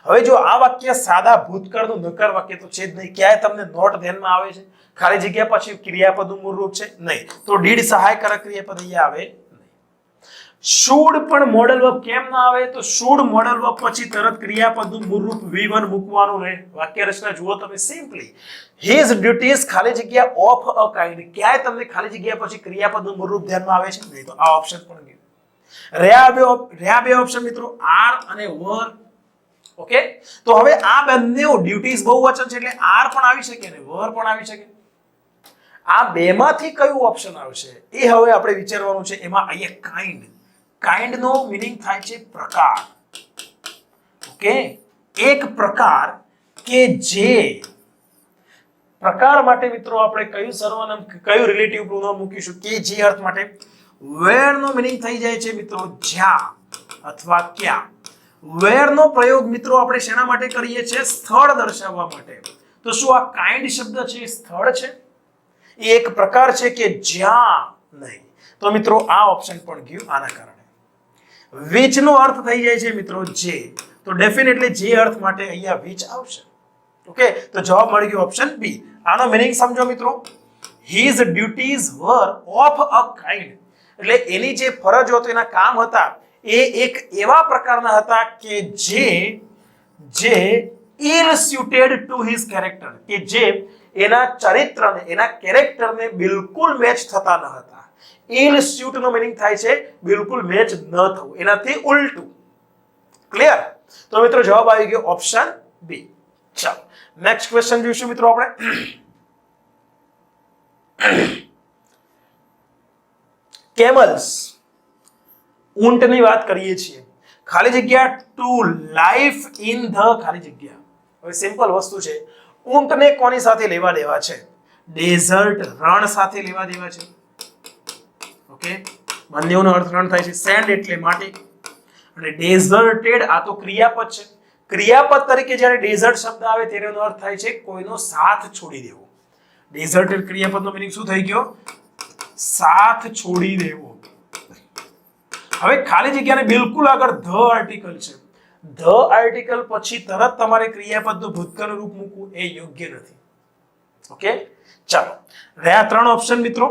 હવે જો આ વાક્ય સાદા ભૂતકાળનું નકાર વાક્ય તો છે જ નહીં, ક્યાંય તમને નોટ ધ્યાનમાં આવે છે ખાલી જગ્યા પછી ક્રિયાપદનું મૂળ રૂપ છે નહીં, તો ડીડ સહાયકારક ક્રિયાપદ અહીંયા આવે નહીં. શુડ પણ મોડલ વર્બ કેમ ના આવે, તો શુડ મોડલ વર્બ પછી તરત ક્રિયાપદનું મૂળ રૂપ V1 મૂકવાનું રહે. વાક્ય રચના જુઓ તમે સિમ્પલી, હિઝ ડ્યુટીઝ ખાલી જગ્યા ઓફ અ કાઇન્ડ. ક્યાંય તમને ખાલી જગ્યા પછી ક્રિયાપદનું મૂળ રૂપ ધ્યાનમાં આવે છે નહીં, તો આ ઓપ્શન પણ ગયો. રહ્યા બે ઓપ્શન મિત્રો, આર અને વર. ઓકે, તો હવે આ બંને ડ્યુટીઝ બહુવચન છે એટલે આર પણ આવી શકે ને વર પણ આવી શકે. આ બેમાંથી કયું ઓપ્શન આવશે એ હવે આપણે વિચારવાનું છે. એમાં અહીંયા કાઇન્ડ, કાઇન્ડ નો મીનિંગ થાય છે પ્રકાર. ઓકે, એક પ્રકાર કે જે પ્રકાર માટે મિત્રો આપણે કયું સર્વનામ, કયું રિલેટિવ પ્રોનાઉન મૂકીશું કે જે અર્થ માટે. વેર નો મીનિંગ થઈ જાય છે મિત્રો જ્યાં અથવા ક્યાં. વેર નો પ્રયોગ મિત્રો આપણે શેના માટે કરીએ છીએ, સ્થળ દર્શાવવા માટે. તો શું આ કાઇન્ડ શબ્દ છે સ્થળ છે, એ એક પ્રકાર છે કે જ્યાં નહીં. તો મિત્રો આ ઓપ્શન પણ ગયું આના કારણે. which નો અર્થ થઈ જાય છે મિત્રો જે, તો ડેફિનેટલી જે અર્થ માટે અહીંયા which આવશે. ઓકે, તો જવાબ મળી ગયો ઓપ્શન બી. આનો મીનિંગ સમજો મિત્રો. his duties were of a kind, એટલે એની જે ફરજો હતો, એના કામ હતા, એ એક એવા પ્રકારના હતા કે જે ill suited to his character, કે જે એના ચરિત્રને, એના કેરેક્ટરને બિલકુલ મેચ થતા ન હતા. ill suit નો મીનિંગ થાય છે બિલકુલ મેચ ન થવું, એનાથી ઉલટું. ક્લિયર? તો મિત્રો જવાબ આવી ગયો ઓપ્શન બી. ચાલો નેક્સ્ટ ક્વેશ્ચન જોઈશું મિત્રો આપણે. કેમલ્સ, ઊંટની વાત કરીએ છીએ. ખાલી જગ્યા ટુ લાઈફ ઇન ધ ખાલી જગ્યા. હવે સિમ્પલ વસ્તુ છે, ઊંટને કોની સાથે લેવા દેવા છે? ડેઝર્ટ, રણ સાથે લેવા દેવા છે. ઓકે, બંનેનો અર્થ રણ થાય છે. સેન્ડ એટલે માટી અને ડેઝર્ટેડ આ તો ક્રિયાપદ છે. ક્રિયાપદ તરીકે જ્યારે ડેઝર્ટ શબ્દ આવે તેનો અર્થ થાય છે કોઈનો સાથ છોડી દેવો. ડેઝર્ટેડ ક્રિયાપદનો મીનિંગ શું થઈ ગયો? સાથ છોડી દેવો. હવે ખાલી જગ્યાને બિલકુલ આગળ ધ આર્ટિકલ છે. ધ આર્ટિકલ પછી તરત તમારે ક્રિયાપદનું ભૂતકાળ રૂપ મૂકવું એ યોગ્ય નથી. ઓકે, ચાલો રહ્યા ત્રણ ઓપ્શન મિત્રો.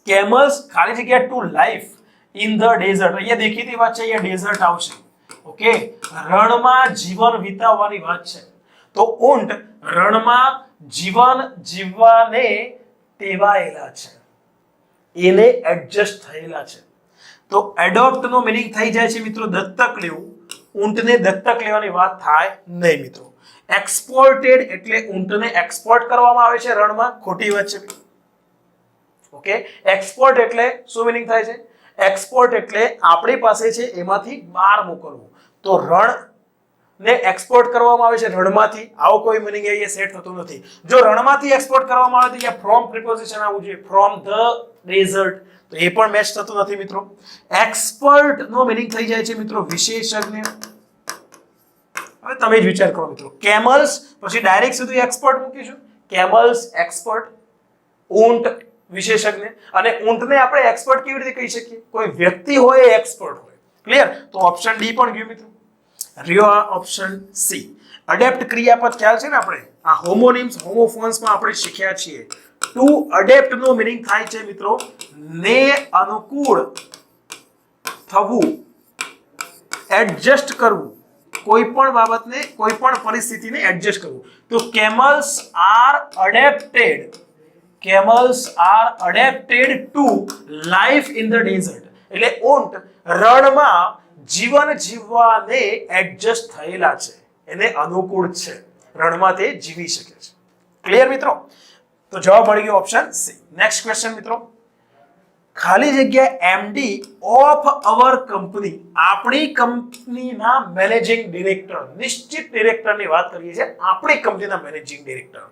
કેમલ્સ, ખાલી જગ્યા two life in the dessert. અહીંયા દેખીતી વાત છે, અહીંયા ડેઝર્ટ આવશે. ઓકે, રણમાં જીવન વિતાવવાની વાત છે. તો ઊંટ રણમાં જીવન જીવવાને ટેવાયેલા છે, એને એડજસ્ટ થયેલા છે. તો એડોપ્ટ નો મીનિંગ થઈ જાય છે મિત્રો દત્તક લેવું. ઊંટને દત્તક લેવાની વાત થાય નહીં મિત્રો. એક્સપોર્ટેડ એટલે ઊંટને એક્સપોર્ટ કરવામાં આવે છે રણમાં, ખોટી વાત છે. ઓકે, એક્સપોર્ટ એટલે શું મીનિંગ થાય છે? એક્સપોર્ટ એટલે આપણી પાસે છે એમાંથી બહાર મોકલવું. તો રણ ને એક્સપોર્ટ કરવામાં આવે છે રણમાંથી, આવો કોઈ મીનિંગ અહીંયા સેટ થતો નથી. જો રણમાંથી એક્સપોર્ટ કરવામાં આવે તો અહીંયા ફ્રોમ પ્રિપોઝિશન આવવું જોઈએ, ફ્રોમ ધ ડેઝર્ટ, તો એ પણ મેચ થતું નથી મિત્રો. એક્સપર્ટ નો મીનિંગ થઈ જાય છે મિત્રો વિશેષજ્ઞ. હવે તમે જ વિચાર કરો મિત્રો, કેમલ્સ પછી ડાયરેક્ટ સીધું એક્સપર્ટ મૂકીશું. કેમલ્સ એક્સપર્ટ, ઊંટ વિશેષજ્ઞ. અને ઊંટને આપણે એક્સપર્ટ કેવી રીતે કહી શકીએ? કોઈ વ્યક્તિ હોય એ એક્સપર્ટ હોય. ક્લિયર? તો ઓપ્શન ડી પણ ગયું મિત્રો. રહ્યો આ ઓપ્શન સી. અડેપ્ટ ક્રિયાપદ ખ્યાલ છે ને આપણે આ હોમોનિમ્સ હોમોફોન્સમાં આપણે શીખ્યા છીએ. ટુ અડેપ્ટ નો મીનિંગ થાય છે મિત્રો ને અનુકૂળ થવું, એડજસ્ટ કરવું, કોઈ પણ બાબતને, કોઈ પણ પરિસ્થિતિને એડજસ્ટ કરવું. તો camels are adapted, camels are adapted to life in the desert. એટલે ઊંટ રણમાં જીવન જીવવાને એડજસ્ટ થયેલા છે, એને અનુકૂળ છે, રણમાં તે જીવી શકે છે. ક્લિયર મિત્રો? તો જવાબ મળી ગયો ઓપ્શન સી. નેક્સ્ટ ક્વેશ્ચન મિત્રો. ખાલી જગ્યા એમડી ઓફ અવર કંપની, આપણી કંપનીના મેનેજિંગ ડિરેક્ટર, નિશ્ચિત ડિરેક્ટરની વાત કરીએ છીએ, આપણી કંપનીના મેનેજિંગ ડિરેક્ટર.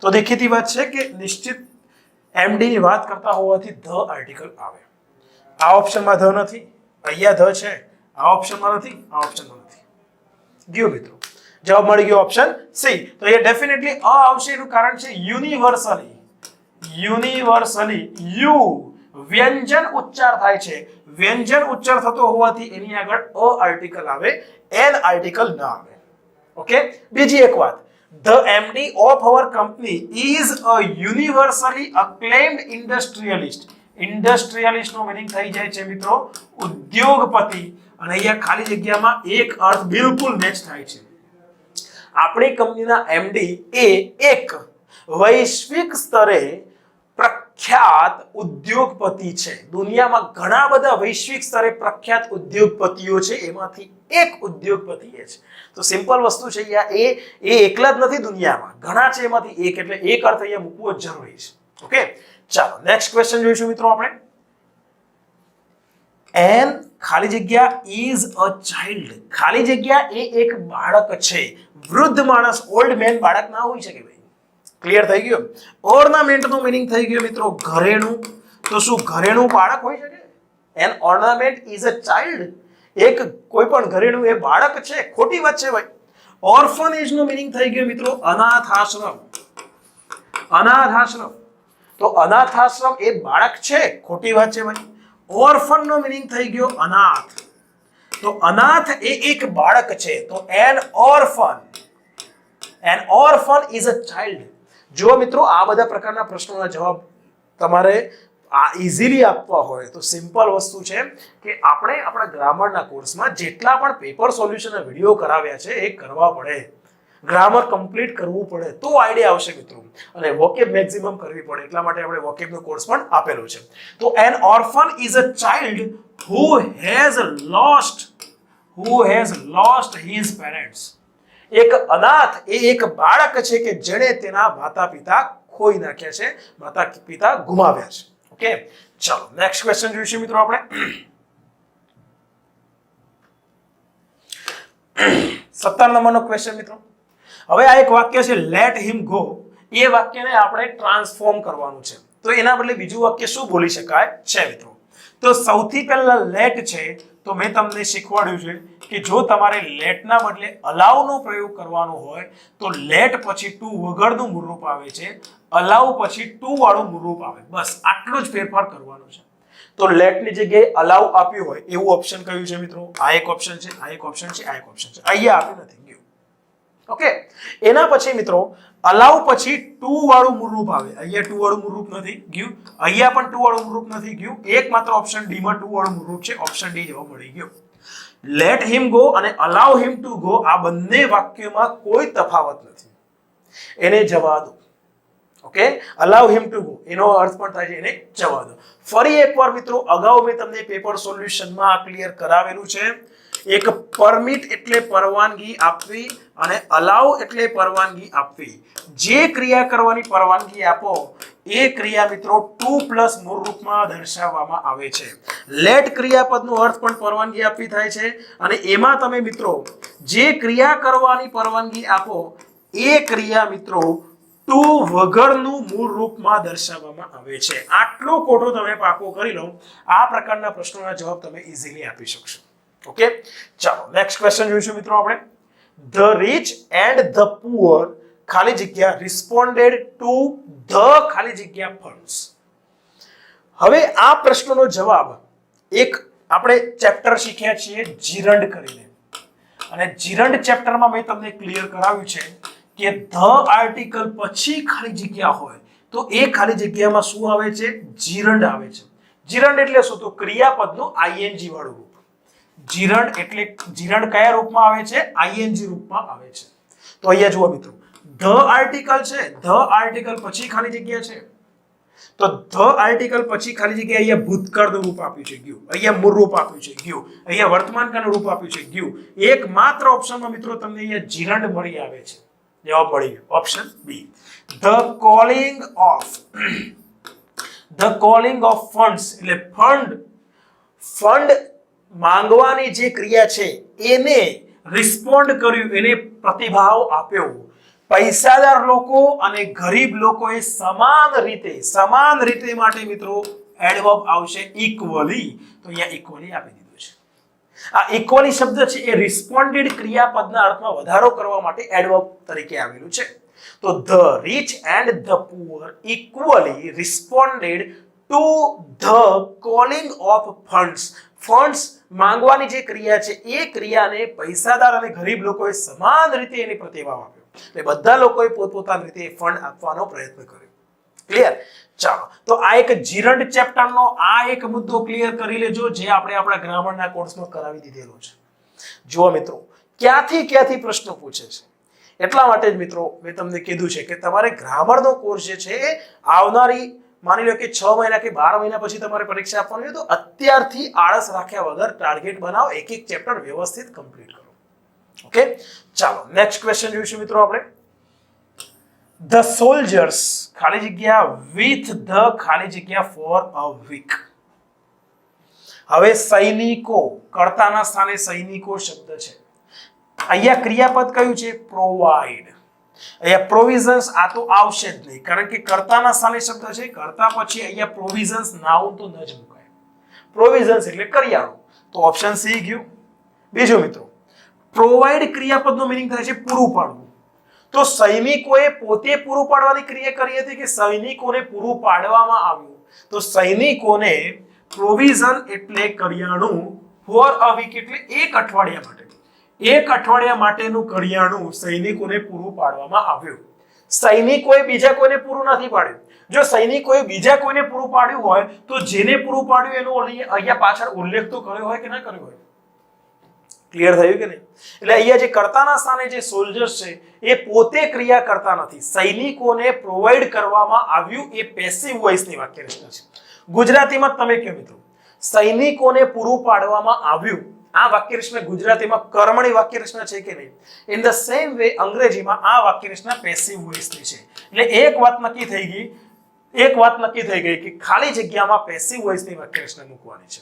તો દેખીતી વાત છે કે નિશ્ચિત એમડી ની વાત કરતા હોવાથી ધ આર્ટિકલ આવે. આ ઓપ્શનમાં ધ નથી, અહીંયા ધ છે, આ ઓપ્શનમાં નથી, આ ઓપ્શનમાં નથી. ગયો મિત્રો, જવાબ મળી ગયો ઓપ્શન સી. તો એ ડેફિનેટલી અ આવશે. એનું કારણ છે યુનિવર્સલી, યુનિવર્સલી યુ વ્યંજન ઉચ્ચાર થાય છે, વ્યંજન ઉચ્ચાર થતો હોવાથી એની આગળ અ આર્ટિકલ આવે, એન આર્ટિકલ ન આવે. ઓકે, બીજી એક વાત, the MD of our company is a universally acclaimed industrialist. Industrialist નો મીનિંગ થઈ જાય છે મિત્રો ઉદ્યોગપતિ. અને અહીંયા ખાલી જગ્યામાં એક અર્થ બિલકુલ મેચ થાય છે. આપણી કંપનીના એમડી એ એક વૈશ્વિક સ્તરે પ્રખ્યાત ઉદ્યોગપતિ છે. દુનિયામાં ઘણા બધા વૈશ્વિક સ્તરે પ્રખ્યાત ઉદ્યોગપતિઓ છે, એમાંથી એક ઉદ્યોગપતિ એ છે. તો સિમ્પલ વસ્તુ છે અહીંયા, એ એકલા જ નથી દુનિયામાં, ઘણા છે, એમાંથી એક, એટલે એક અર્થ અહીંયા મૂકવો જ જરૂરી છે. ઓકે, ચાલો નેક્સ્ટ ક્વેશ્ચન જોઈશું મિત્રો આપણે. એન ખાલી જગ્યા ઇઝ અ ચાઇલ્ડ, ખાલી જગ્યા એ એક બાળક છે. વૃદ્ધ માણસ, ઓલ્ડ મેન બાળક ના હોઈ શકે ભાઈ. ક્લિયર થઈ ગયો? ઓર્નામેન્ટ નો મીનિંગ થઈ ગયો મિત્રો ઘરેણું. તો શું ઘરેણું બાળક હોઈ શકે? An ornament is a child, એક કોઈ પણ ઘરેણું એ બાળક છે, ખોટી વાત છે ભાઈ. ઓર્ફનેજ નો મીનિંગ થઈ ગયો મિત્રો અનાથ આશ્રમ, અનાથ આશ્રમ. તો અનાથ આશ્રમ એ બાળક છે, ખોટી વાત છે ભાઈ. ઓર્ફન નો મીનિંગ થઈ ગયો અનાથ, તો અનાથ એ એક બાળક છે, તો an orphan is a child. જો મિત્રો આ બધા પ્રકારના પ્રશ્નોના જવાબ તમારે ઇઝીલી આપવા હોય તો સિમ્પલ વસ્તુ છે કે આપણે આપણા ગ્રામરના કોર્સમાં જેટલા પણ પેપર સોલ્યુશનના વિડીયો કરાવ્યા છે એ કરવા પડે, ગ્રામર કમ્પ્લીટ કરવું પડે તો આઈડિયા આવશે મિત્રો, અને વોકેબ મેક્સિમમ કરવી પડે, એટલા માટે આપણે વોકેબનો કોર્સ પણ આપેલો છે. તો an orphan is a child who has lost his parents. એક અનાથ એ એક બાળક છે કે જેણે તેના માતા પિતા ખોઈ નાખ્યા છે, માતા પિતા ગુમાવ્યા છે. ઓકે, ચાલો નેક્સ્ટ ક્વેશ્ચન જોઈશું મિત્રો આપણે. 17 નંબરનો ક્વેશ્ચન મિત્રો. હવે આ એક વાક્ય છે લેટ હિમ ગો, એ વાક્યને આપણે ટ્રાન્સફોર્મ કરવાનું છે. તો એના બદલે બીજું વાક્ય શું બોલી શકાય છે મિત્રો? તો સૌથી પહેલા લેટ છે, તો મેં તમને શીખવાડ્યું છે કે જો તમારે લેટના બદલે અલાઉ નો પ્રયોગ કરવાનો હોય તો લેટ પછી ટુ વગરનું મૂળરૂપ આવે છે, અલાઉ પછી ટુ વાળું મૂળરૂપ આવે, બસ આટલો જ ફેરફાર કરવાનો છે. તો લેટ ની જગ્યાએ અલાઉ આપ્યું હોય એવું ઓપ્શન કયું છે મિત્રો? આ એક ઓપ્શન છે, આ એક ઓપ્શન છે, આ એક ઓપ્શન છે, અહીંયા આપ્યું નથી ગયું. ઓકે, એના પછી મિત્રો અલાઉ પછી ટુ વાળું મૂળરૂપ આવે, અહીંયા ટુ વાળું મૂળરૂપ નથી ગયું, અહીંયા પણ ટુ વાળું મૂળરૂપ નથી ગયું, એકમાત્ર ઓપ્શન ડી માં ટુ વાળું મૂળરૂપ છે, ઓપ્શન ડી જવાબ મળી ગયો. લેટ હિમ ગો અને અલાઉ હિમ ટુ ગો આ બંને વાક્યોમાં કોઈ તફાવત નથી, એને જવા દો. Okay, allow him to go એનો અર્થ પણ થાય છે એને જવા દો. ફરી એકવાર મિત્રો અગાઉ મેં તમને પેપર સોલ્યુશનમાં ક્લિયર કરાવેલું છે. એક પરમિટ એટલે પરવાનગી આપવી અને અલાઉ એટલે પરવાનગી આપવી. જે ક્રિયા કરવાની પરવાનગી આપો એ ક્રિયા મિત્રો ટુ પ્લસ મૂળરૂપમાં દર્શાવવામાં આવે છે. લેટ ક્રિયાપદનો અર્થ પણ પરવાનગી આપવી થાય છે, અને એમાં તમે મિત્રો જે ક્રિયા કરવાની પરવાનગી આપો એ ક્રિયા મિત્રો ટુ વગરનું મૂળરૂપમાં દર્શાવવામાં આવે છે. આટલો કોઠો તમે પાકો કરી લો, આ પ્રકારના પ્રશ્નોના જવાબ તમે ઇઝીલી આપી શકશો. ઓકે, ચાલો નેક્સ્ટ ક્વેશ્ચન જોઈશું મિત્રો આપણે. The rich and the poor ખાલી જગ્યા રિસ્પોન્ડેડ ટુ ધ ખાલી જગ્યા ફંડ્સ. હવે આ પ્રશ્નનો જવાબ એક આપણે ચેપ્ટર શીખ્યા છીએ જીરંડ કરીને, અને જીરંડ ચેપ્ટરમાં મેં તમને ક્લિયર કરાવ્યું છે કે ધ આર્ટિકલ પછી ખાલી જગ્યા હોય તો એ ખાલી જગ્યામાં શું આવે છે? જીરંડ આવે છે. જીરંડ એટલે શું? તો ક્રિયાપદનું આઈએનજી વાળું રૂપ. જીરંડ એટલે જીરંડ કયા રૂપમાં આવે છે? આઈએનજી રૂપમાં આવે છે. તો અહીંયા જુઓ મિત્રો, ધ આર્ટિકલ છે, ધ આર્ટિકલ પછી ખાલી જગ્યા છે, તો ધ આર્ટિકલ પછી ખાલી જગ્યા અહીંયા ભૂતકાળનું રૂપ આપ્યું છે ગયું, અહીંયા મૂળ રૂપ આપ્યું છે ગયું, અહીંયા વર્તમાનકાળનું રૂપ આપ્યું છે ગયું. એકમાત્ર ઓપ્શનમાં મિત્રો તમને અહીંયા જીરંડ મળી આવે છે. જવાબ મળી ગયો option B. The calling of funds એટલે ફંડ માંગવાની જે ક્રિયા છે એને રિસ્પોન્ડ કર્યું, એને પ્રતિભાવ આપ્યો. પૈસાદાર લોકો અને ગરીબ લોકોએ સમાન રીતે માટે મિત્રો એડવર્બ આવશે ઇક્વલી. તો અહીંયા ઇક્વલી આપી દીધું છે. આ ઇક્વલી શબ્દ છે એ રિસ્પોન્ડેડ ક્રિયાપદના અર્થમાં વધારો કરવા માટે એડવર્બ તરીકે આવેલું છે. તો the rich and the poor equally responded to the calling of funds. Funds માંગવાની જે ક્રિયા છે એ ક્રિયાને પૈસાદાર અને ગરીબ લોકોએ સમાન રીતે એને પ્રતિભાવ આપ્યો. એટલે બધા લોકોએ પોતપોતાની રીતે ફંડ આપવાનો પ્રયત્ન કર્યો. ક્લિયર? ચાલો, તો આ એક જીરંડ ચેપ્ટરનો આ એક મુદ્દો ક્લિયર કરી લેજો જે આપણે આપણા ગ્રામરના કોર્સમાં કરાવી દીધેલો છે. જુઓ મિત્રો, ક્યાંથી પ્રશ્નો પૂછે છે, એટલા માટે જ મિત્રો મેં તમને કીધું છે કે તમારે ગ્રામરનો કોર્સ જે છે આવનારી માની લો કે 6 મહિના કે 12 મહિના પછી તમારે પરીક્ષા આપવાની હોય તો અત્યારથી આળસ રાખ્યા વગર ટાર્ગેટ બનાવો, એક ચેપ્ટર વ્યવસ્થિત કમ્પ્લીટ કરો. ઓકે, ચાલો નેક્સ્ટ ક્વેશ્ચન જોઈશું મિત્રો આપણે. ધ સોલ્જર્સ ખાલી જગ્યા વિથ ધ ખાલી જગ્યા ફોર અ વીક. હવે સૈનિકો, કર્તાના સ્થાને સૈનિકો શબ્દ છે. અહીંયા ક્રિયાપદ કયું છે? પ્રોવાઈડ. અહીંયા પ્રોવિઝન્સ આ તો આવશે જ નહીં, કારણ કે કર્તાના સ્થાને શબ્દ છે, કર્તા પછી અહીંયા પ્રોવિઝન્સ નાઉન તો ન જ મુકાય. પ્રોવિઝન્સ એટલે કરિયાણું, તો ઓપ્શન સી ગયું. બીજું મિત્રો, પ્રોવાઈડ ક્રિયાપદનો મીનિંગ થાય છે પૂરું પાડવું. તો સૈનિકોએ પોતે પૂરું પાડવાની ક્રિયા કરી હતી કે સૈનિકોને પૂરું પાડવામાં આવ્યું? તો સૈનિકોને પ્રોવિઝન એટલે કરિયાણું ફોર અ વીક એટલે એક અઠવાડિયા માટે. એક અઠવાડિયા માટેનું કરિયાણું સૈનિકોને પૂરું પાડવામાં આવ્યું. સૈનિકોએ બીજા કોઈને પૂરું નથી પાડ્યું. જો સૈનિકોએ બીજા કોઈને પૂરું પાડ્યું હોય તો જેને પૂરું પાડ્યું એનો અહીંયા પાછળ ઉલ્લેખ તો કર્યો હોય કે ના કર્યો હોય? ક્લિયર થયું કે નહીં? એટલે અહીંયા જે કર્તાના સ્થાને જે સોલ્જર્સ છે એ પોતે ક્રિયા કરતા નથી. સૈનિકોને પ્રોવાઈડ કરવામાં આવ્યું એ પેસિવ વોઇસની વાક્ય રચના છે. ગુજરાતીમાં તમે કહો મિત્રો, સૈનિકોને પૂરું પાડવામાં આવ્યું, આ વાક્ય રચના ગુજરાતીમાં કર્મણી વાક્ય રચના છે કે નહીં? ઇન ધ સેમ વે અંગ્રેજીમાં આ વાક્ય રચના પેસિવ વોઇસની છે. એટલે એક વાત નક્કી થઈ ગઈ કે ખાલી જગ્યામાં પેસિવ વોઇસની વાક્ય રચના મૂકવાની છે.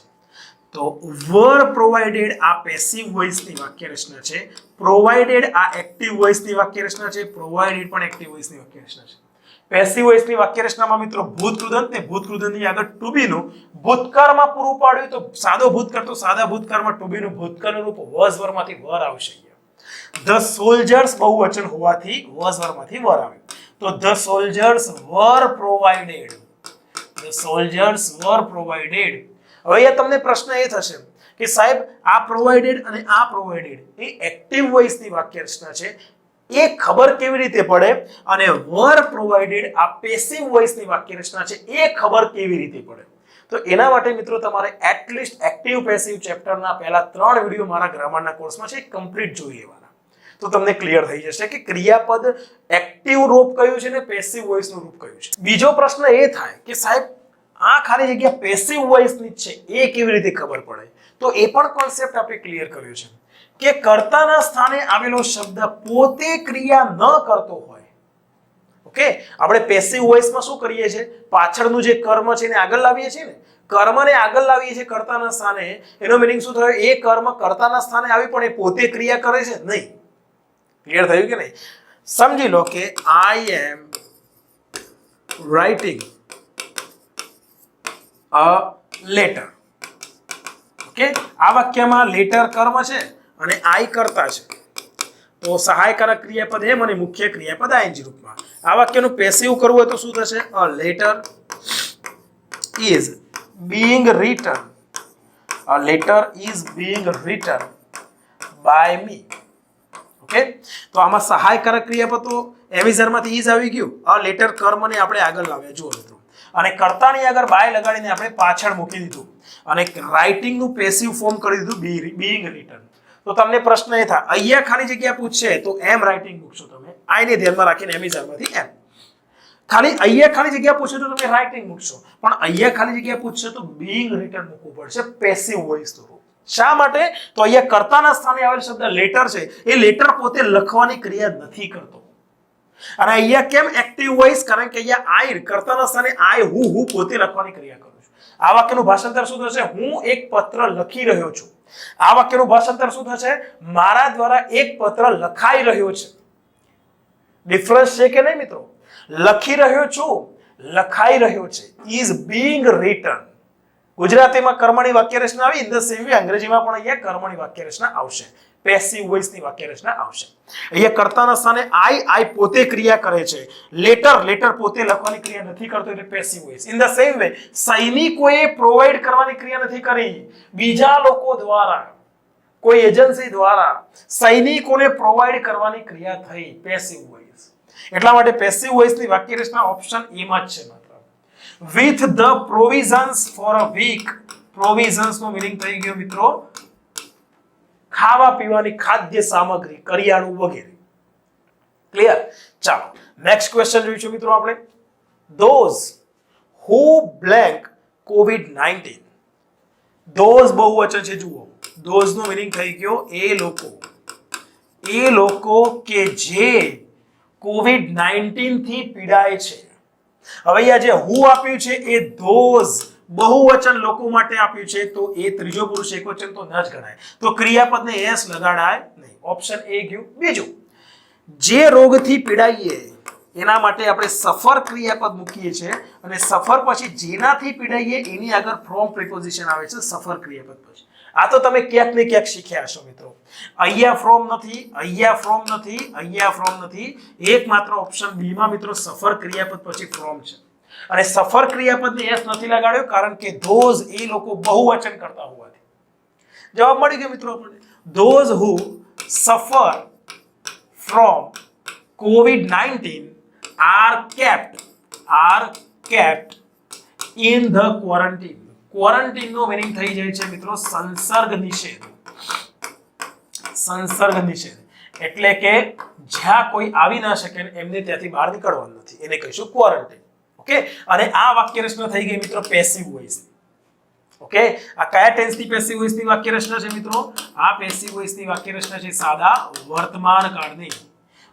તો વર પ્રોવાઇડેડ આ પેસિવ વોઇસની વાક્ય રચના છે, પ્રોવાઇડેડ આ એક્ટિવ વોઇસની વાક્ય રચના છે, પ્રોવાઇડેડ પણ એક્ટિવ વોઇસની વાક્ય રચના છે. પેસિવ વોઇસની વાક્ય રચનામાં મિત્રો ભૂતકૃદંત ને ભૂતકૃદંતની આગળ ટુ બી નું ભૂતકાળમાં પૂરું પાડ્યું તો સાદો ભૂતકાળ, તો સાદા ભૂતકાળમાં ટુ બી નું ભૂતકાળનું રૂપ વોઝ વરમાંથી વર આવશે. ધ સોલ્જર્સ બહુવચન હોવાથી વોઝ વરમાંથી વર આવ્યું. તો the soldiers were provided, the soldiers were provided. હવે અહીંયા તમને પ્રશ્ન એ થશે કે સાહેબ આ પ્રોવાઇડેડ અને આ પ્રોવાઇડેડ એ એક્ટિવ વોઇસની વાક્ય રચના છે, એ ખબર કેવી રીતે પડે? અને વર પ્રોવાઇડેડ આ પેસિવ વોઇસની વાક્ય રચના છે, એ ખબર કેવી રીતે પડે? તો એના માટે મિત્રો તમારે એટલીસ્ટ એક્ટિવ પેસિવ ચેપ્ટરના પહેલા 3 વિડિયો મારા ગ્રામરના કોર્સમાં છે કમ્પ્લીટ જોઈ લેવાના. તો તમને ક્લિયર થઈ જશે કે ક્રિયાપદ એક્ટિવ રૂપ કયું છે ને પેસિવ વોઇસનું રૂપ કયું છે. બીજો પ્રશ્ન એ થાય કે સાહેબ આ ખાલી જગ્યા પેસિવ વોઇસની છે, એ કેવી રીતે ખબર પડે? તો એ પણ કોન્સેપ્ટ આપણે ક્લિયર કર્યો છે કે કર્તાના સ્થાને આવેલો શબ્દ પોતે ક્રિયા ન કરતો હોય. ઓકે, આપણે પેસિવ વોઇસમાં શું કરીએ છીએ? પાછળનું જે કર્મ છે એને આગળ લાવીએ છીએ ને, કર્મને આગળ લાવીએ છીએ કર્તાના સ્થાને. એનો મીનિંગ શું થયો? એ કર્મ કર્તાના સ્થાને આવી પણ એ પોતે ક્રિયા કરે છે નહીં. ક્લિયર થયું કે નહીં? સમજી લો કે I am writing a letter. Okay, આ વાક્યમાં લેટર કર્મ છે અને આઈ કરતા છે, તો સહાયકારક ક્રિયાપદ એમ અને મુખ્ય ક્રિયાપદ આઈએનજી રૂપમાં. આ વાક્યનું પેસિવ કરવું હોય તો શું થશે? A letter is being written, a letter is being written by me. Okay, તો આમાં સહાયકારક ક્રિયાપદ તો એમિઝરમાંથી ઇઝ આવી ગયું, અ લેટર કર્મને આપણે આગળ લાવ્યા. જુઓ મિત્રો, અને કર્તાની આગળ બાય લગાડીને આપણે પાછળ મૂકી દીધું અને રાઇટિંગનું પેસિવ ફોર્મ કરી દીધું બીઇંગ રિટન. તો તમને પ્રશ્ન એ થાય અહીંયા ખાલી જગ્યા પૂછશે તો એમ રાઇટિંગ મૂકશો તમે, આઈને ધ્યાનમાં રાખીને એમિઝરમાંથી એમ. ખાલી અહીંયા ખાલી જગ્યા પૂછે તો તમે રાઇટિંગ મૂકશો, પણ અહીંયા ખાલી જગ્યા પૂછશે તો બીઇંગ રિટન મૂકવું પડશે પેસિવ વોઇસ નું રૂપ. શા માટે? તો અહીંયા કર્તાના સ્થાને આવેલ શબ્દ લેટર છે, એ લેટર પોતે લખવાની ક્રિયા નથી કરતો. અને અહીંયા કેમ એક્ટિવ વોઇસ? કારણ કે અહીંયા આઈ કર્તાના સ્થાને આઈ હું પોતે લખવાની ક્રિયા કરું છું. આ વાક્યનું ભાષાંતર શું થશે? હું એક પત્ર લખી રહ્યો છું. આ વાક્યનું ભાષાંતર શું થશે? મારા દ્વારા એક પત્ર લખાઈ રહ્યો છે. ડિફરન્સ છે કે નહીં મિત્રો? લખી રહ્યો છું, લખાઈ રહ્યો છે. Is being return. ગુજરાતીમાં કર્મણી વાક્ય રચના આવી, ઇન ધ સેમ વે અંગ્રેજીમાં પણ અહીંયા કર્મણી વાક્ય રચના આવશે, પેસિવ વોઇસની વાક્ય રચના આવશે. અહીંયા કર્તાના સ્થાને આઈ પોતે ક્રિયા કરે છે, લેટર પોતે લખવાની ક્રિયા નથી કરતો એટલે passive voice. In the same way સૈનિકોએ પ્રોવાઈડ કરવાની ક્રિયા નથી કરી, બીજા લોકો દ્વારા, કોઈ એજન્સી દ્વારા સૈનિકોને પ્રોવાઈડ કરવાની ક્રિયા થઈ, પેસિવ વોઇસ. એટલા માટે પેસિવ વોઇસની વાક્ય રચના ઓપ્શન એ માં જ છે માત્ર. With the provisions for a week. Provisions નો મીનિંગ થઈ ગયો મિત્રો ખાવા પીવાની ખાદ્ય સામગ્રી, કરિયાણું વગેરે. ક્લિયર? ચાલો નેક્સ્ટ ક્વેશ્ચન જોઈશું મિત્રો આપણે. Those who blank COVID-19. Those બહુવચન છે. જુઓ, ધોઝ નો મીનિંગ થઈ ગયો એ લોકો, એ લોકો કે જે COVID-19 થી પીડાય છે. હવે અહીંયા જે હુ આપ્યું છે એ ધોઝ બહુવચન લોકો માટે આપ્યું છે, તો એ ત્રીજો પુરુષ એકવચન તો ન જ ગણાય, તો ક્રિયાપદને એસ લગાડાય નહીં. ઓપ્શન એ ગયું. બીજું, જે રોગથી પીડાઈએ એના માટે આપણે સફર ક્રિયાપદ મૂકીએ છીએ અને સફર પછી જેનાથી પીડાઈએ એની આગળ ફ્રોમ પ્રિપોઝિશન આવે છે સફર ક્રિયાપદ પછી. આ તો તમે ક્યાંક ને ક્યાંક શીખ્યા હશો મિત્રો. અહીંયા ફ્રોમ નથી, અહીંયા ફ્રોમ નથી, અહીંયા ફ્રોમ નથી, એકમાત્ર ઓપ્શન બી માં મિત્રો સફર ક્રિયાપદ પછી ફ્રોમ છે. અને સફર ક્રિયાપદને એસ નથી લગાડ્યો કારણ કે ધોઝ એ લોકો બહુવચન કરતા હોવાથી. જવાબ મળી ગયો મિત્રો આપણને. those who suffer from COVID-19 are kept in the quarantine. Quarantine નો મીનિંગ થઈ જાય છે મિત્રો સંસર્ગ નિષેધ. સંસર્ગ નિષેધ એટલે કે જ્યાં કોઈ આવી ના શકે ને એમને ત્યાંથી બહાર નીકળવાનું નથી, એને કહીશું ક્વોરન્ટીન. ઓકે, અને આ વાક્ય રચના થઈ ગઈ મિત્રો પેસિવ વોઇસ. ઓકે, આ કયા ટેન્સ ની પેસિવ વોઇસ ની વાક્ય રચના છે મિત્રો? આ પેસિવ વોઇસ ની વાક્ય રચના છે સાદા વર્તમાન કાળની.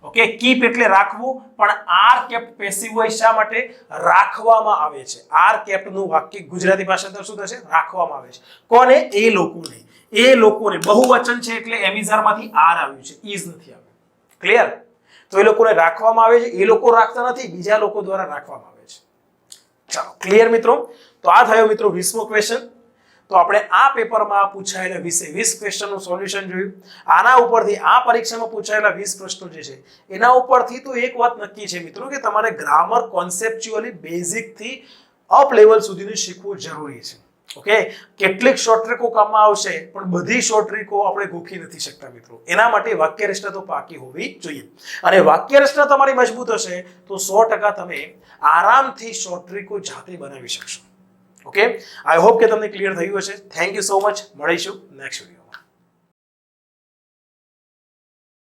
ઓકે, કીપ એટલે રાખવું, પણ આર કેપ્ટ પેસિવ વોઇસ શા માટે? રાખવામાં આવે છે. આર કેપ્ટ નું વાક્ય ગુજરાતી ભાષાંતર શું થશે? રાખવામાં આવે છે. કોને? એ લોકોને. એ લોકોને બહુવચન છે એટલે એમિઝાર માંથી આર આવ્યું છે, ઇઝ નથી આવ્યું. ક્લિયર? તો એ લોકોને રાખવામાં આવે છે, એ લોકો રાખતા નથી, બીજા લોકો દ્વારા રાખવામાં આવે છે. ચાલો, ક્લિયર મિત્રો? તો આ થયો મિત્રો 20મો ક્વેશ્ચન. તો આપણે આ પેપરમાં પૂછાયેલા 20 ક્વેશ્ચનનું સોલ્યુશન જોયું. આના ઉપરથી આ પરીક્ષામાં પૂછાયેલા 20 પ્રશ્નો જે છે એના ઉપરથી તો એક વાત નક્કી છે મિત્રો કે તમારે ગ્રામર કોન્સેપ્ચ્યુઅલી બેઝિક થી અપ લેવલ સુધીનું શીખવું જરૂરી છે. ઓકે, કેટલીક શોર્ટ ટ્રીકો કામમાં આવશે પણ બધી શોર્ટ ટ્રીકો આપણે ગોખી નથી શકતા મિત્રો. એના માટે વાક્ય રચના તો પાકી હોવી જોઈએ, અને વાક્ય રચના તમારી મજબૂત હશે તો 100% તમે આરામથી શોર્ટ ટ્રીકો જાતે બનાવી શકશો. ઓકે, આઈ હોપ કે તમને ક્લિયર થયું હશે. Thank you so much. મળીશું નેક્સ્ટ વિડીયો.